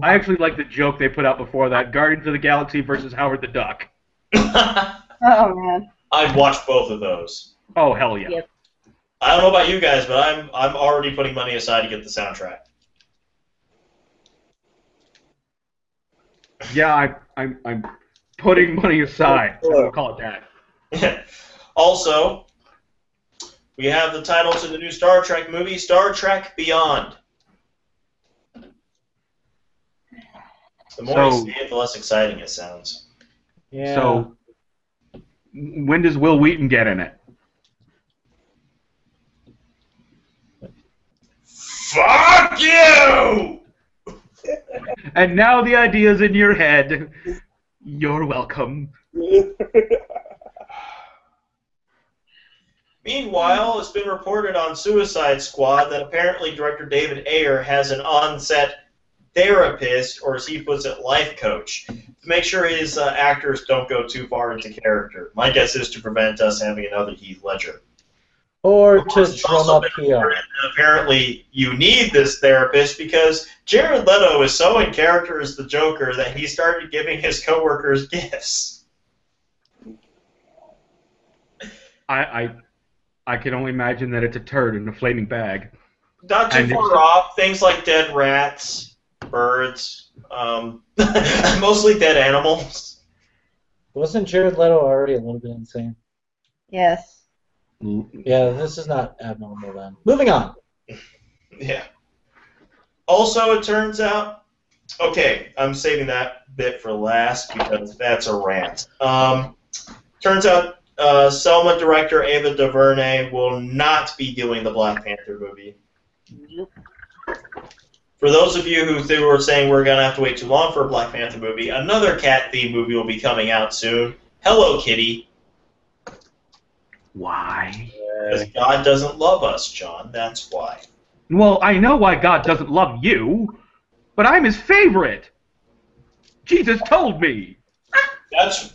actually like the joke they put out before that: Guardians of the Galaxy versus Howard the Duck. Oh man. I'd watch both of those. Oh hell yeah! Yep. I don't know about you guys, but I'm already putting money aside to get the soundtrack. Yeah, I'm putting money aside. We'll call it that. Also, we have the title to the new Star Trek movie, Star Trek Beyond. The more you see it, the less exciting it sounds. Yeah. So, when does Will Wheaton get in it? Fuck you! And now the idea's in your head. You're welcome. Meanwhile, it's been reported on Suicide Squad that apparently director David Ayer has an on-set therapist, or as he puts it, life coach, to make sure his actors don't go too far into character. My guess is to prevent us having another Heath Ledger. Or to drum up PR. Apparently, you need this therapist because Jared Leto is so in character as the Joker that he started giving his coworkers gifts. I can only imagine that it's a turd in a flaming bag. Not too far off. Things like dead rats, birds, mostly dead animals. Wasn't Jared Leto already a little bit insane? Yes. Yeah, this is not abnormal then. Moving on. Yeah. Also, it turns out... Okay, I'm saving that bit for last because that's a rant. Turns out Selma director Ava DuVernay will not be doing the Black Panther movie. For those of you who were saying we're going to have to wait too long for a Black Panther movie, another cat-themed movie will be coming out soon. Hello, Kitty. Why? Because God doesn't love us, John. That's why. Well, I know why God doesn't love you, but I'm his favorite. Jesus told me.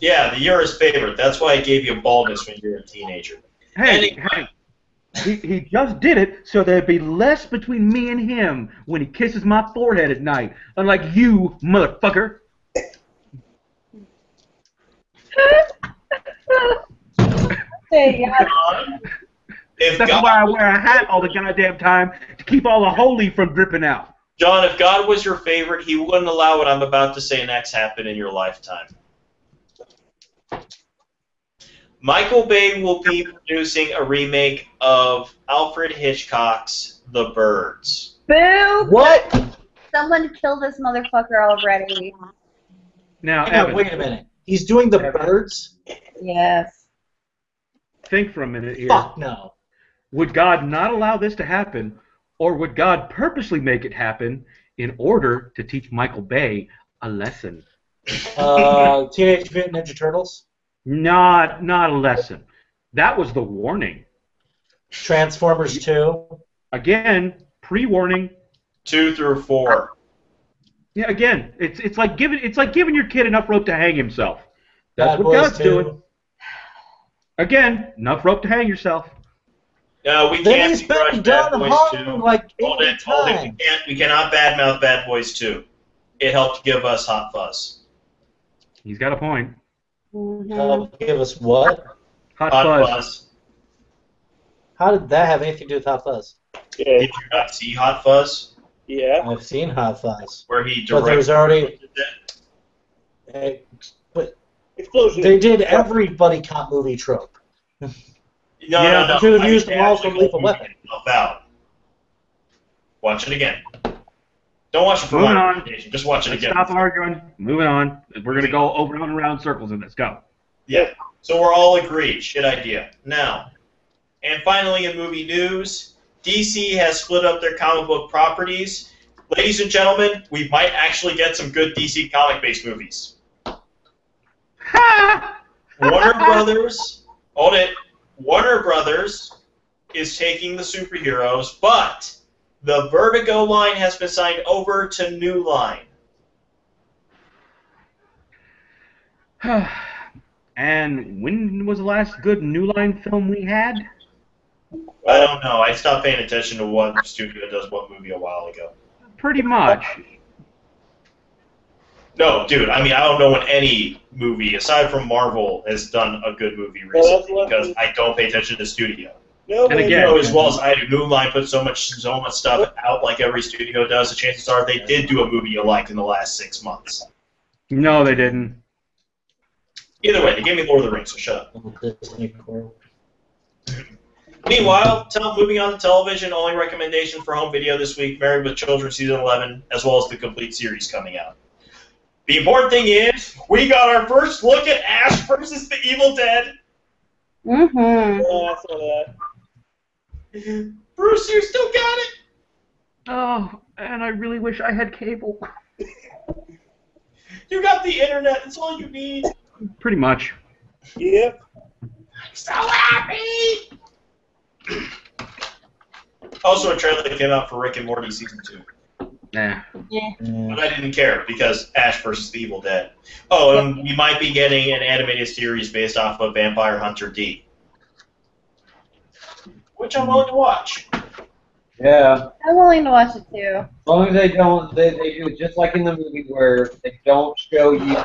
You're his favorite. That's why he gave you baldness when you were a teenager. Hey, he just did it so there'd be less between me and him when he kisses my forehead at night, unlike you, motherfucker. Hey, yeah. That's why I wear a hat all the goddamn time, to keep all the holy from dripping out. John, if God was your favorite, he wouldn't allow what I'm about to say next happen in your lifetime. Michael Bay will be producing a remake of Alfred Hitchcock's The Birds. Boo! What? Someone killed this motherfucker already. Now, Hang on, Evan, wait a minute. He's doing The Birds? Yes. think for a minute here. Fuck no. Would God not allow this to happen, or would God purposely make it happen in order to teach Michael Bay a lesson? Teenage Mutant Ninja Turtles? Not a lesson. That was the warning. Transformers 2? Again, pre-warning. 2 through 4. Yeah, again, it's like giving your kid enough rope to hang himself. That's Bad what Boys God's 2. doing. Again, enough rope to hang yourself. No, we Then can't he's begrudge been Bad done Boys hung 2. like 80 Hold it. times. We cannot badmouth Bad Boys 2. It helped give us Hot Fuzz. He's got a point. Give us what? Hot Hot Fuzz. Fuzz. How did that have anything to do with Hot Fuzz? Yeah. Did you not see Hot Fuzz? Yeah. I've seen Hot Fuzz. Where he But there's directed already... But Explosion. they did every buddy cop movie trope. No. They should have used they them all actually from Lethal opened Weapon. itself out. Watch it again. Don't watch it for Moving my on. recommendation. Just watch it Let's again. stop arguing. Moving on. We're going to go over and around circles in this. Go. Yeah. So we're all agreed. Shit idea. Now, and finally in movie news, DC has split up their comic book properties. Ladies and gentlemen, we might actually get some good DC comic-based movies. Ha! Warner Brothers, hold it. Warner Brothers is taking the superheroes, but the Vertigo line has been signed over to New Line. And when was the last good New Line film we had? I don't know. I stopped paying attention to what studio does what movie a while ago. Pretty much. No, dude, I mean, I don't know when any movie, aside from Marvel, has done a good movie recently, because I don't pay attention to the studio. No, And again, You know as well as I do, New Line puts so much stuff out like every studio does, the chances are they did do a movie you liked in the last 6 months. No, they didn't. Either way, they gave me Lord of the Rings, so shut up. Disney Corp. Meanwhile, moving on to television, only recommendation for home video this week, Married with Children Season 11, as well as the complete series coming out. The important thing is, we got our first look at Ash versus the Evil Dead. Mm-hmm. Oh, I saw that. Bruce, you still got it? Oh, and I really wish I had cable. You got the internet, that's all you need. Pretty much. Yep. I'm so happy! Also, a trailer that came out for Rick and Morty Season 2. Nah. But I didn't care, because Ash versus the Evil Dead. Oh, and we might be getting an animated series based off of Vampire Hunter D. Which I'm willing to watch. Yeah. I'm willing to watch it too. As long as they don't, they do it just like in the movie where they don't show you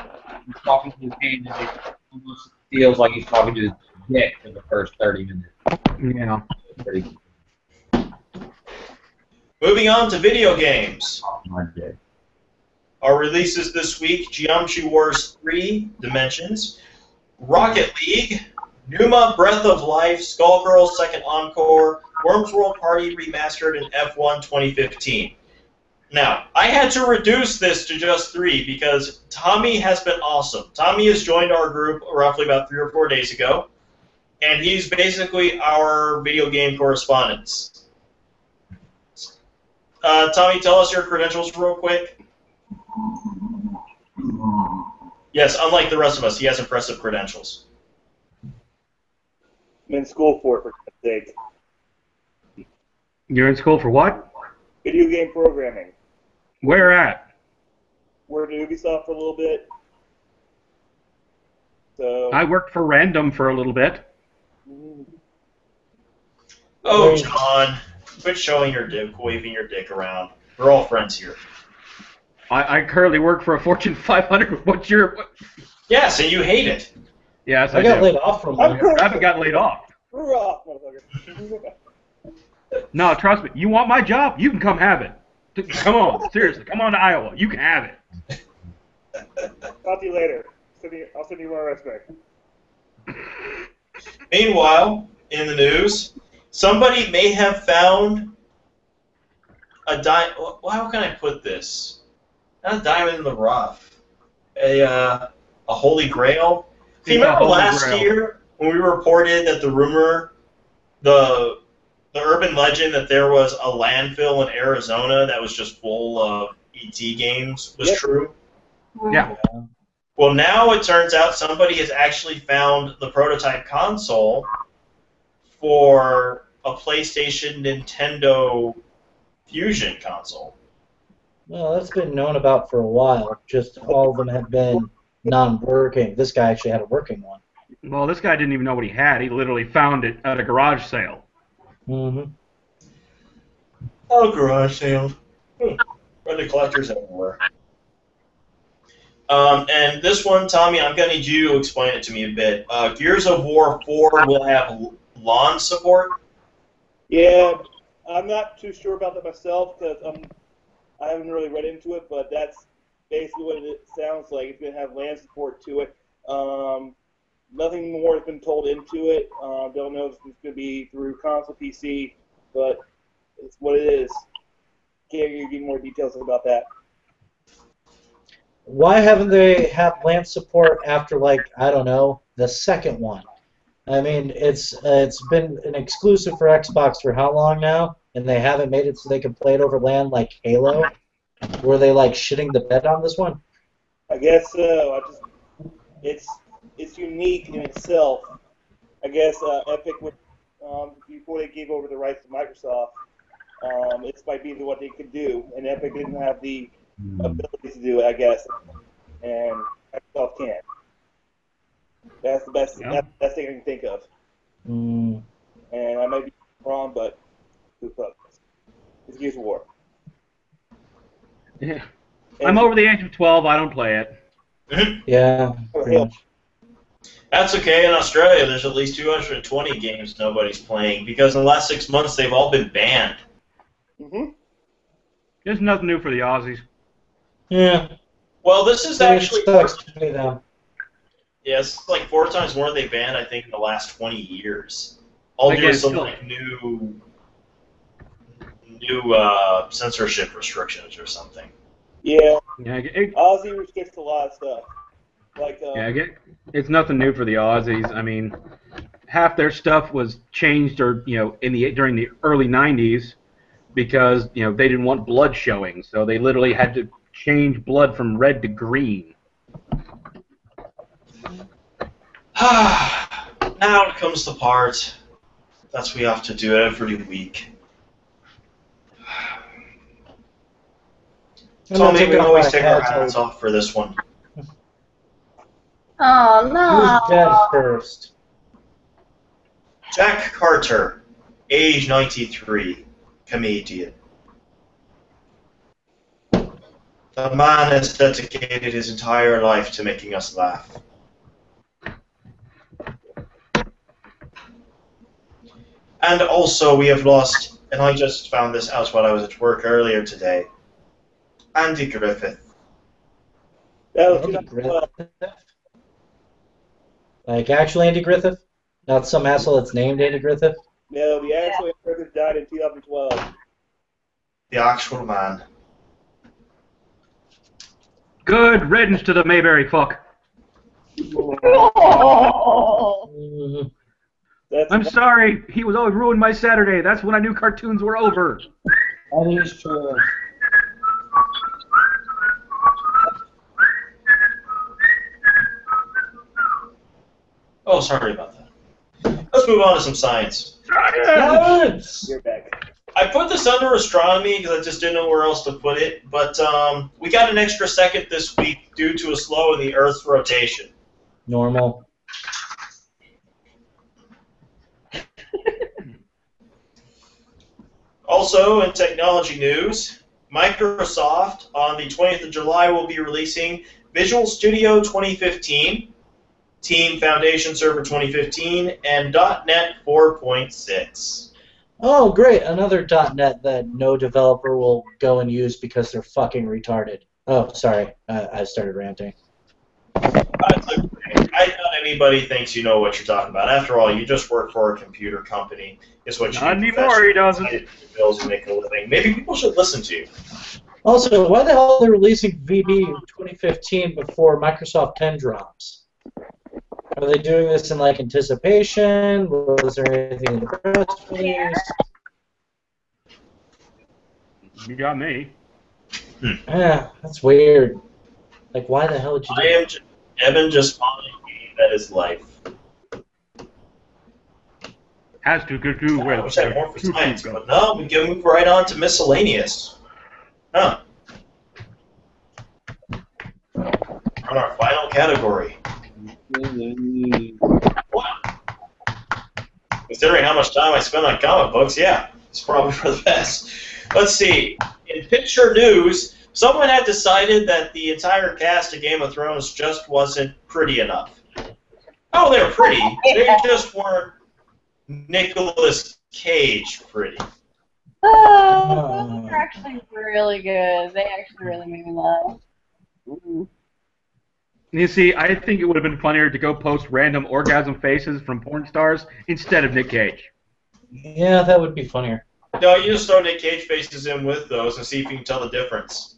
talking to his hand, and it almost feels like he's talking to his dick for the first 30 minutes. Yeah. It's pretty cool. Moving on to video games. My dick. Our releases this week, Geometry Wars 3 Dimensions, Rocket League, Numa Breath of Life, Skullgirls Second Encore, Worms World Party Remastered, and F1 2015. Now, I had to reduce this to just 3 because Tommy has been awesome. Tommy has joined our group roughly about 3 or 4 days ago, and he's basically our video game correspondent. Tommy, tell us your credentials real quick. Yes, unlike the rest of us, he has impressive credentials. I'm in school for God's sake. You're in school for what? Video game programming. Where at? Worked at Ubisoft for a little bit. So. I worked for Random for a little bit. Oh, John, quit showing your dick, waving your dick around. We're all friends here. I currently work for a Fortune 500. What's your... Yes, and you hate it. Yes, I I got do. laid off from I'm one. cool. I haven't got laid off. Screw off, motherfucker. No, trust me. You want my job? You can come have it. Come on, seriously. Come on to Iowa. You can have it. Talk to you later. I'll send you my resume. Meanwhile, in the news, somebody may have found a how can I put this? Not a diamond in the rough. A holy grail. Do you It's a remember holy last grail. year when we reported that the rumor, the urban legend that there was a landfill in Arizona that was just full of ET games was true? Yeah. Well, now it turns out somebody has actually found the prototype console for a PlayStation Nintendo Fusion console. Well, that's been known about for a while. Just all of them have been non-working. This guy actually had a working one. Well, this guy didn't even know what he had. He literally found it at a garage sale. Mm-hmm. Oh, garage sales. Really collectors everywhere. And this one, Tommy, I'm going to need you to explain it to me a bit. Gears of War 4 will have lawn support. Yeah, I'm not too sure about that myself because I haven't really read into it, but that's basically what it sounds like. It's going to have land support to it. Nothing more has been told into it. Don't know if it's going to be through console PC, but it's what it is. Can't give more details about that. Why haven't they had land support after, like, I don't know, the second one? I mean, it's been an exclusive for Xbox for how long now, and they haven't made it so they can play it over LAN like Halo? Were they, like, shitting the bed on this one? I guess so. It's unique in itself. I guess Epic would be before they gave over the rights to Microsoft. This might be what they could do, and Epic didn't have the ability to do it, I guess, and Microsoft can. That's the best. Yeah. That's the best thing I can think of. Mm. And I might be wrong, but who knows? It's Gears of War. Yeah. I'm over the age of 12. I don't play it. Yeah. Pretty much. That's okay. In Australia, there's at least 220 games nobody's playing because in the last 6 months they've all been banned. Mm-hmm. There's nothing new for the Aussies. Yeah. Well, this is It actually sucks to me, though. yeah, it's like 4 times more they banned, I think, in the last 20 years. All due Again, to some still- like new censorship restrictions or something. Yeah, Yeah, Aussie restricts a lot of stuff. Like, it's nothing new for the Aussies. I mean, half their stuff was changed, or during the early '90s, because they didn't want blood showing, so they literally had to change blood from red to green. Now comes the part that we have to do every week. I'm gonna Tommy, take we off always my take our hats. hats off for this one. Oh no. Who's dead first? Jack Carter, age 93, comedian. The man has dedicated his entire life to making us laugh. And also we have lost, and I just found this out while I was at work earlier today, Andy Griffith. that was Andy 2012. Griffith? Like actual Andy Griffith? Not some asshole that's named Andy Griffith? No, the actual person died in 2012. The actual man. Good riddance to the Mayberry fuck. Oh. Mm, That's I'm sorry, he was always ruined my Saturday. That's when I knew cartoons were over. that is true. Oh, sorry about that. Let's move on to some science. Yes! You're back. I put this under astronomy because I just didn't know where else to put it, but we got an extra second this week due to a slow in the Earth's rotation. Normal. Also, in technology news, Microsoft on the 20th of July will be releasing Visual Studio 2015, Team Foundation Server 2015, and .NET 4.6. Oh, great. Another .NET that no developer will go and use because they're fucking retarded. Oh, sorry. I started ranting. I doubt anybody thinks you know what you're talking about. After all, you just work for a computer company. Is what you Not do anymore, he doesn't. professionally. You pay your bills and make a living. Maybe people should listen to you. Also, why the hell are they releasing VB 2015 before Microsoft 10 drops? Are they doing this in, like, anticipation? Was there anything in the press release? You got me. Yeah, that's weird. Like, why the hell did you do that? Evan just found a game that is life. Has to go to I where wish I had more for the science, go. but no, we can move right on to miscellaneous. Huh. On our final category. What? Considering how much time I spend on comic books, yeah, it's probably for the best. Let's see. In picture news, someone had decided that the entire cast of Game of Thrones just wasn't pretty enough. Oh, they're pretty. They just weren't Nicolas Cage pretty. Oh, those are actually really good. They actually really made me laugh. You see, I think it would have been funnier to go post random orgasm faces from porn stars instead of Nick Cage. Yeah, that would be funnier. No, you just throw Nick Cage faces in with those and see if you can tell the difference.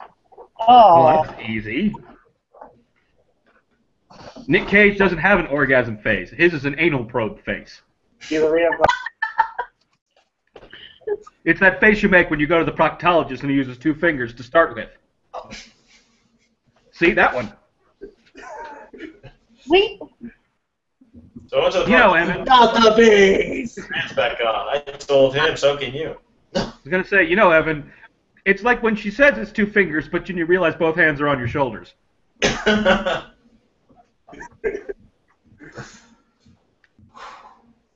Oh. Well, that's easy. Nick Cage doesn't have an orgasm face. His is an anal probe face. He's a real. It's that face you make when you go to the proctologist and he uses 2 fingers to start with. See, that one. Wait. So I went to the You know, park. Evan. Not the bees! Pants back on. I told him, so can you. I was gonna say, you know, Evan. It's like when she says it's 2 fingers, but you realize both hands are on your shoulders.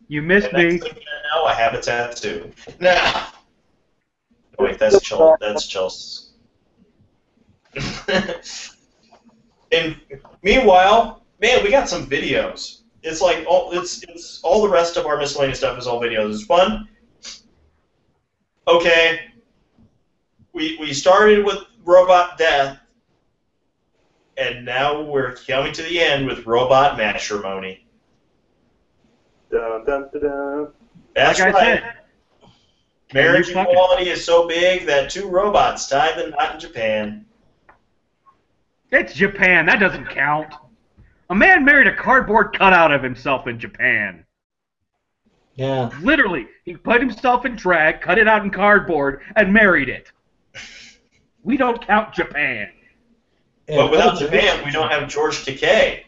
You missed And me. next thing you know, I have a tattoo. Nah. Wait, that's Chelsea. That's Chelsea. And meanwhile, man, we got some videos. It's like it's all the rest of our miscellaneous stuff is all videos. It's fun. Okay. We started with robot death, and now we're coming to the end with robot matrimony. Dun, dun, dun, dun. That's Like I right. said. Marriage You're fucking- equality is so big that 2 robots tied the knot in Japan. It's Japan. That doesn't count. A man married a cardboard cutout of himself in Japan. Yeah. Literally, he put himself in drag, cut it out in cardboard, and married it. We don't count Japan. But without Japan, we don't have George Takei,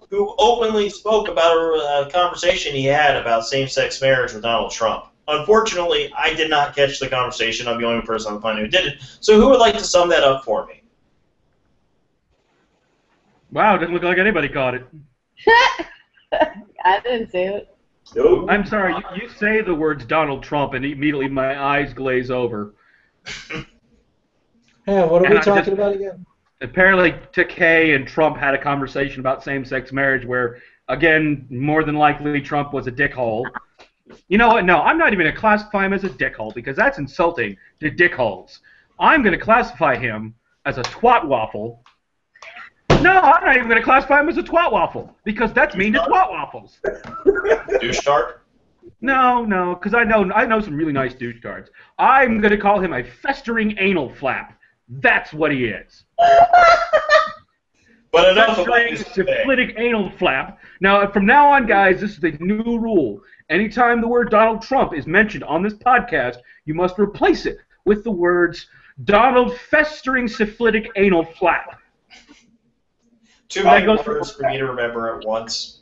who openly spoke about a conversation he had about same-sex marriage with Donald Trump. Unfortunately, I did not catch the conversation. I'm the only person on the planet who did it. So who would like to sum that up for me? Wow, doesn't look like anybody caught it. I didn't see it. Nope. I'm sorry, you say the words Donald Trump and immediately my eyes glaze over. Yeah, what are And we I talking just- about again? Apparently, Takei and Trump had a conversation about same-sex marriage where, again, more than likely Trump was a dickhole. You know what? No, I'm not even going to classify him as a dickhole because that's insulting to dickholes. I'm going to classify him as a twat waffle. No, I'm not even going to classify him as a twat waffle because that's mean to twat waffles. Douche No, because I know some really nice douchecards. I'm going to call him a festering anal flap. That's what he is. But enough about Festering this today. syphilitic anal flap. Now, from now on, guys, this is the new rule. Anytime the word Donald Trump is mentioned on this podcast, you must replace it with the words Donald festering syphilitic anal flap. Too That many goes words for me to remember at once.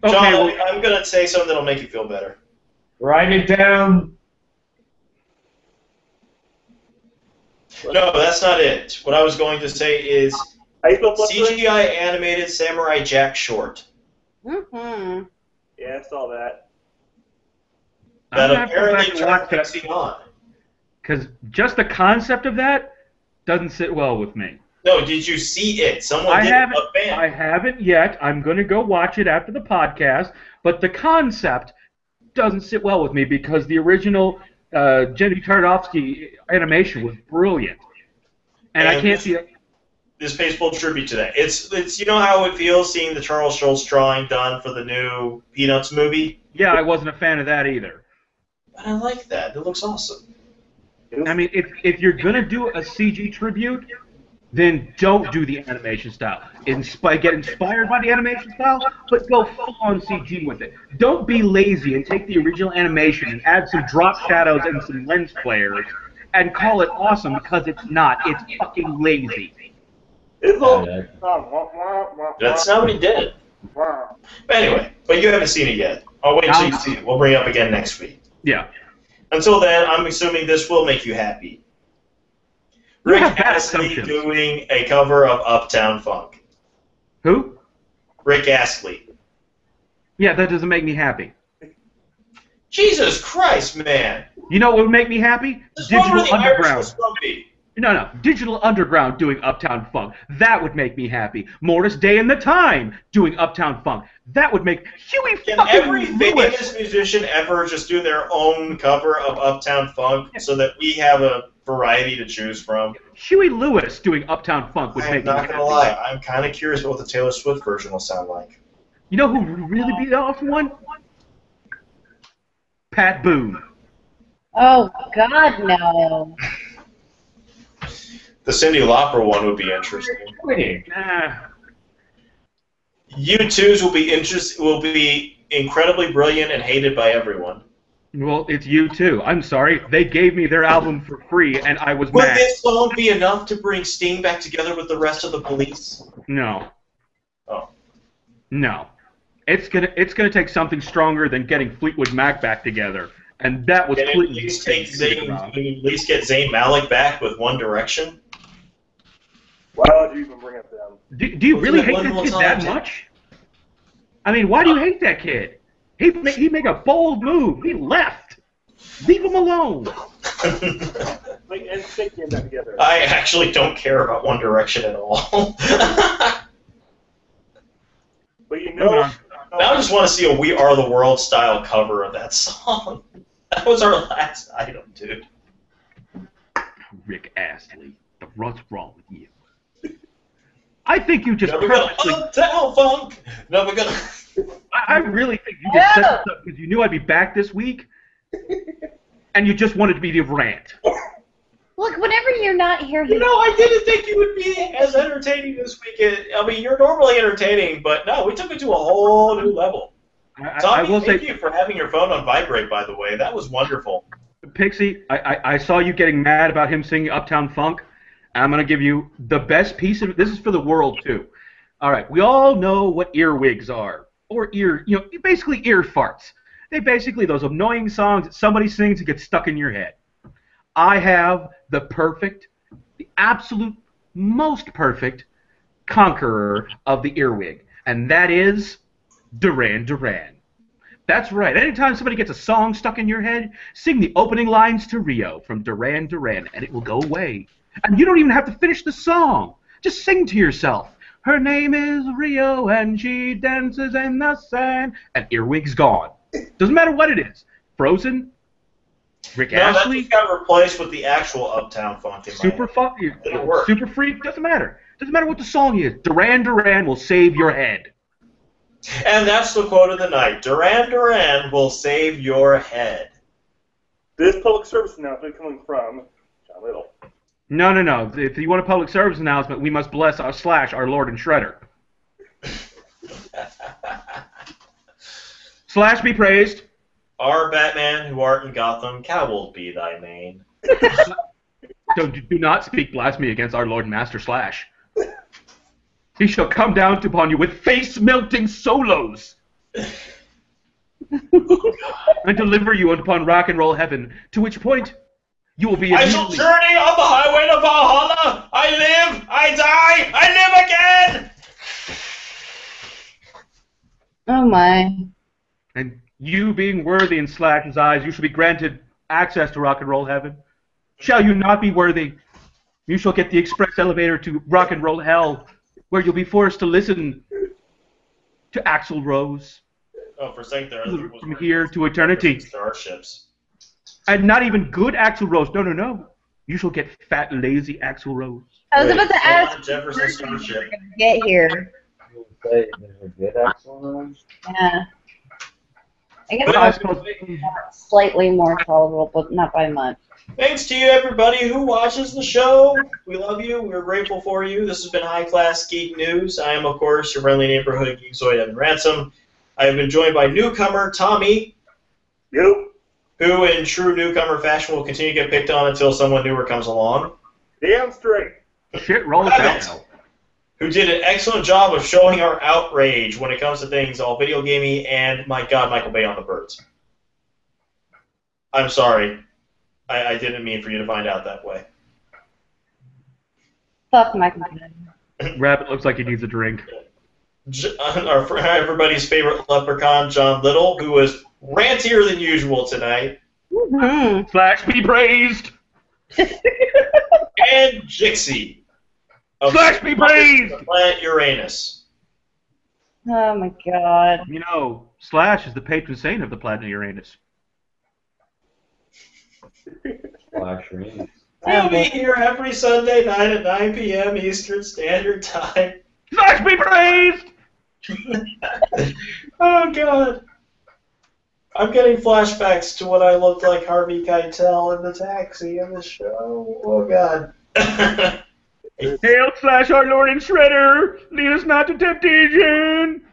Okay, John, well, I'm going to say something that'll make you feel better. Write it down. No, that's not it. What I was going to say is How you spell fluttering? CGI animated Samurai Jack short. Mm-hmm. Yeah, I saw that. That I'm gonna have to go apparently back and turned watch that Pixie on. because just the concept of that doesn't sit well with me. No, did you see it? Someone I did haven't. a fan. I haven't yet. I'm going to go watch it after the podcast. But the concept doesn't sit well with me because the original Jenny Tartakovsky animation was brilliant, and I And can't this- see it. This pays full tribute to that. It's you know how it feels seeing the Charles Schultz drawing done for the new Peanuts movie? Yeah, I wasn't a fan of that either. But I like that. It looks awesome. I mean, if you're gonna do a CG tribute, then don't do the animation style. Get inspired by the animation style, but go full-on CG with it. Don't be lazy and take the original animation and add some drop shadows and some lens flares and call it awesome because it's not. It's fucking lazy. It's all. That's not what he did. But anyway, but you haven't seen it yet. I'll wait until you see it. We'll bring it up again next week. Yeah. Until then, I'm assuming this will make you happy. You Rick have bad Astley assumptions. doing a cover of Uptown Funk. Who? Rick Astley. Yeah, that doesn't make me happy. Jesus Christ, man! You know what would make me happy? This one where Digital the Irish Underground. was grumpy. No. Digital Underground doing Uptown Funk. That would make me happy. Morris Day and the Time doing Uptown Funk. That would make Huey Can fucking every Lewis. famous musician ever just do their own cover of Uptown Funk so that we have a variety to choose from? Huey Lewis doing Uptown Funk would I'm make me not happy. gonna lie, I'm kind of curious what the Taylor Swift version will sound like. You know who would really be the awesome one? Pat Boone. Oh, God, no. The Cyndi Lauper one would be interesting. Nah. U2's will be incredibly brilliant and hated by everyone. Well, it's you too. I'm sorry. They gave me their album for free, and I was Would mad. this song be enough to bring Sting back together with the rest of the Police? No. Oh. No. It's gonna take something stronger than getting Fleetwood Mac back together, and that was Can clearly you at least get Zayn Malik back with One Direction? Why would you even bring it down? Do you really hate this kid that much? I mean, why do you hate that kid? He made a bold move. He left. Leave him alone. Like NSYNC came back together. I actually don't care about One Direction at all. But you know, Now I just want to see a We Are the World style cover of that song. That was our last item, dude. Rick Astley, what's wrong with you? I think you just Never purposely... gonna uptown funk. Never gonna. I really think you just set this up because you knew I'd be back this week, and you just wanted me to rant. Look, whenever you're not here, You know, I didn't think you would be as entertaining this weekend. I mean, you're normally entertaining, but no, we took it to a whole new level. Tommy, thank you for having your phone on vibrate, by the way. That was wonderful. Pixie, I saw you getting mad about him singing Uptown Funk. I'm going to give you the best piece of it. This is for the world, too. All right, we all know what earwigs are, or basically ear farts. They basically those annoying songs that somebody sings and get stuck in your head. I have the absolute most perfect conqueror of the earwig, and that is Duran Duran. That's right. Anytime somebody gets a song stuck in your head, sing the opening lines to Rio from Duran Duran, and it will go away. And you don't even have to finish the song. Just sing to yourself. Her name is Rio, and she dances in the sand, and earwig's gone. Doesn't matter what it is. Frozen, Rick Astley, that just got replaced with the actual Uptown Funk. Super Freak, doesn't matter. Doesn't matter what the song is. Duran Duran will save your head. And that's the quote of the night. Duran Duran will save your head. this public service announcement coming from John Little. No. If you want a public service announcement, we must bless our Slash, our Lord and Shredder. Slash be praised. Our Batman, who art in Gotham, cowled be thy name. So do not speak blasphemy against our Lord and Master Slash. He shall come down upon you with face-melting solos and deliver you upon rock and roll heaven, to which point you will be I shall journey on the highway to Valhalla. I live, I die, I live again. Oh my. And you being worthy in Slash's eyes, you shall be granted access to rock and roll heaven. Shall you not be worthy, you shall get the express elevator to rock and roll hell, where you'll be forced to listen to Axl Rose. Oh, for a second there, I think it was from here to eternity. Starships. And not even good Axl Rose. No. You shall get fat, lazy Axl Rose. I was about to ask Jefferson when Starship. you're going to get here. There's a good excellent. Yeah. I guess But I suppose it's slightly more tolerable, but not by much. Thanks to you, everybody who watches the show. We love you. We're grateful for you. This has been High Class Geek News. I am, of course, your friendly neighborhood geekzoid Evan Ransom. I have been joined by newcomer Tommy, You. who, in true newcomer fashion, will continue to get picked on until someone newer comes along. Damn straight. shit rolls Rabbit, out. who did an excellent job of showing our outrage when it comes to things all video gamey, and, my God, Michael Bay on the birds. I'm sorry. I didn't mean for you to find out that way. Fuck Michael Bay. Rabbit looks like he needs a drink. Everybody's favorite leprechaun, John Little, who was rantier than usual tonight. Mm-hmm. Slash be praised! And Jixie. of Slash be praised! the planet Uranus. Oh my god. You know, Slash is the patron saint of the planet Uranus. Flash rings. We'll be here every Sunday night at 9 p.m. Eastern Standard Time. Slash be praised! Oh, God. I'm getting flashbacks to when I looked like Harvey Keitel in the taxi in the show. Oh, God. Hail Slash our Lord and Shredder! Lead us not to temptation!